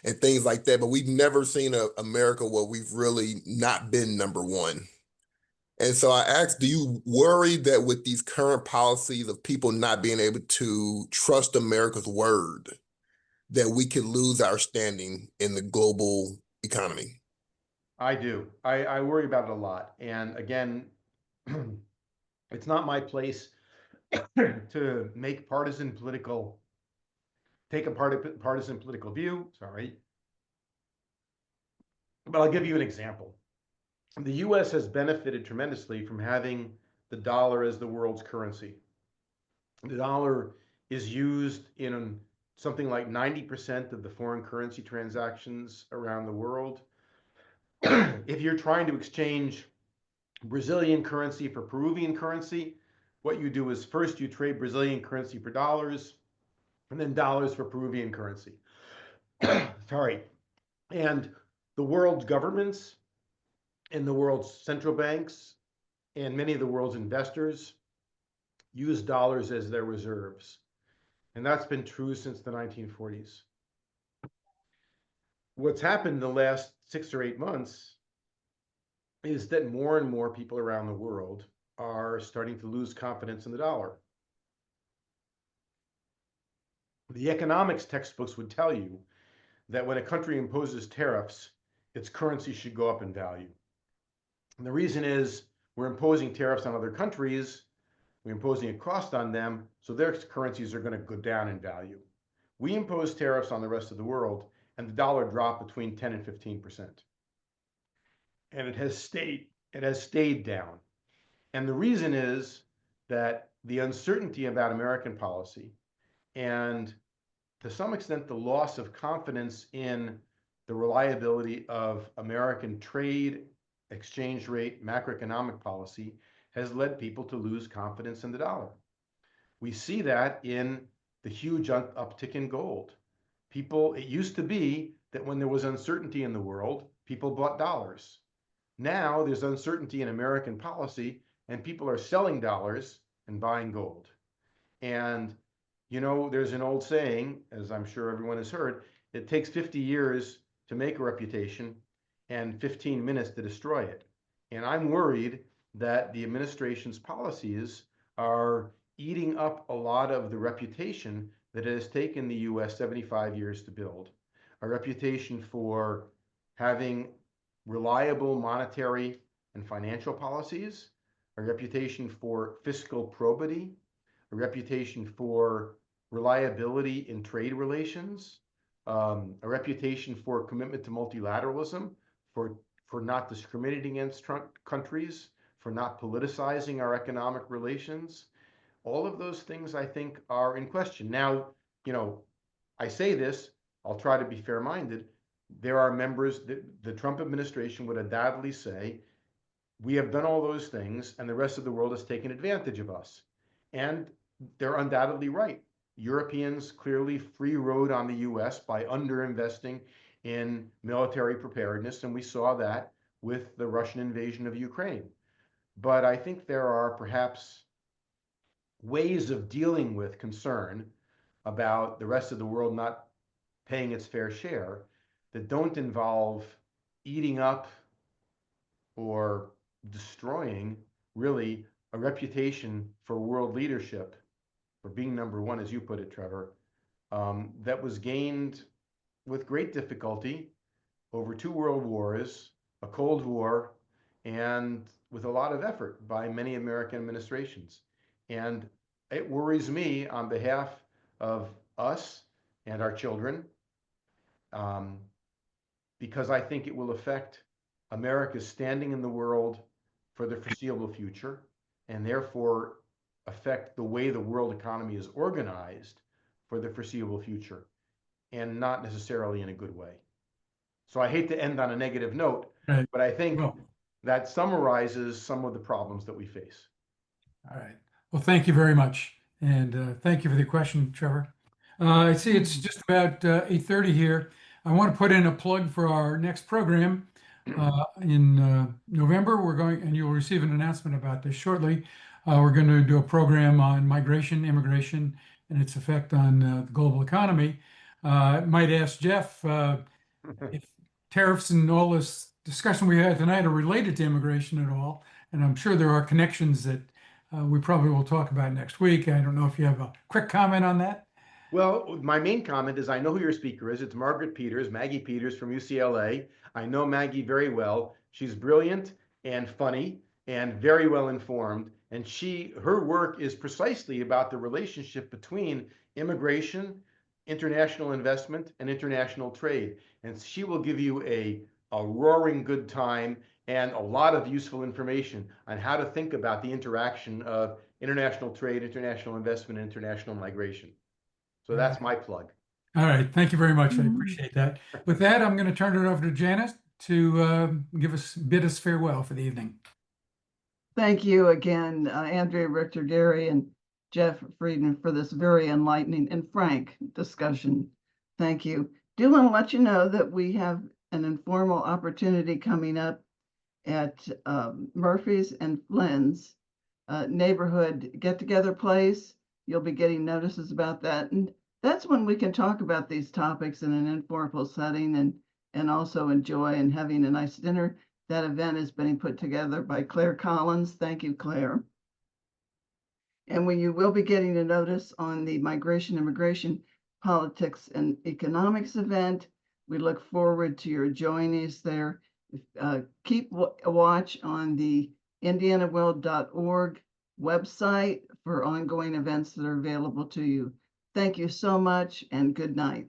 and things like that, but we've never seen an America where we've really not been number one. And so I asked, do you worry that with these current policies of people not being able to trust America's word, that we could lose our standing in the global economy? I do. I worry about it a lot. And again, it's not my place to take a partisan political view, sorry. But I'll give you an example. The U.S. has benefited tremendously from having the dollar as the world's currency. The dollar is used in something like 90% of the foreign currency transactions around the world. If you're trying to exchange Brazilian currency for Peruvian currency, what you do is first you trade Brazilian currency for dollars, and then dollars for Peruvian currency. Sorry. And the world's governments and the world's central banks and many of the world's investors use dollars as their reserves. And that's been true since the 1940s. What's happened in the last 6 or 8 months is that more and more people around the world are starting to lose confidence in the dollar. The economics textbooks would tell you that when a country imposes tariffs, its currency should go up in value. And the reason is we're imposing tariffs on other countries, we're imposing a cost on them, so their currencies are going to go down in value. We impose tariffs on the rest of the world, and the dollar dropped between 10 and 15%. And it has stayed down. And the reason is that the uncertainty about American policy and to some extent the loss of confidence in the reliability of American trade, exchange rate, macroeconomic policy has led people to lose confidence in the dollar. We see that in the huge uptick in gold. It used to be that when there was uncertainty in the world, people bought dollars. Now there's uncertainty in American policy and people are selling dollars and buying gold. And there's an old saying, as I'm sure everyone has heard, it takes 50 years to make a reputation and 15 minutes to destroy it. And I'm worried that the administration's policies are eating up a lot of the reputation that it has taken the U.S. 75 years to build. A reputation for having reliable monetary and financial policies, a reputation for fiscal probity, a reputation for reliability in trade relations, a reputation for commitment to multilateralism, for not discriminating against countries, for not politicizing our economic relations. All of those things, I think, are in question. Now, I say this, I'll try to be fair-minded. There are members that the Trump administration would undoubtedly say, we have done all those things and the rest of the world has taken advantage of us. And they're undoubtedly right. Europeans clearly free rode on the US by underinvesting in military preparedness, and we saw that with the Russian invasion of Ukraine. But I think there are perhaps ways of dealing with concern about the rest of the world not paying its fair share that don't involve eating up or destroying, really, a reputation for world leadership, for being number one, as you put it, Trevor, that was gained with great difficulty over 2 world wars, a Cold War, and with a lot of effort by many American administrations. And it worries me on behalf of us and our children, because I think it will affect America's standing in the world for the foreseeable future, and therefore affect the way the world economy is organized for the foreseeable future, and not necessarily in a good way. So I hate to end on a negative note, Right. but I think Well, that summarizes some of the problems that we face. all right. Well, thank you very much. And thank you for the question, Trevor. I see it's just about 8:30 here. I want to put in a plug for our next program in November. We're going, and you'll receive an announcement about this shortly. We're going to do a program on migration, immigration, and its effect on the global economy. I might ask Jeff if tariffs and all this discussion we had tonight are related to immigration at all. And I'm sure there are connections that we probably will talk about next week. I don't know if you have a quick comment on that. Well, my main comment is I know who your speaker is. It's Margaret Peters, Maggie Peters from UCLA. I know Maggie very well. She's brilliant and funny and very well informed. And her work is precisely about the relationship between immigration, international investment, and international trade. And she will give you a roaring good time and a lot of useful information on how to think about the interaction of international trade, international investment, and international migration. So that's my plug. All right. Thank you very much. I appreciate that. With that, I'm going to turn it over to Janice to bid us farewell for the evening. Thank you again, Andrea Richter-Garry and Jeff Frieden, for this very enlightening and frank discussion. Thank you. Do want to let you know that we have an informal opportunity coming up at Murphy's and Flynn's neighborhood get-together place. You'll be getting notices about that. And that's when we can talk about these topics in an informal setting and also enjoy and having a nice dinner. That event is being put together by Claire Collins. Thank you, Claire. And you will be getting a notice on the Migration, Immigration, Politics, and Economics event. We look forward to your joining us there. Keep a watch on the indianaworld.org website for ongoing events that are available to you. Thank you so much and good night.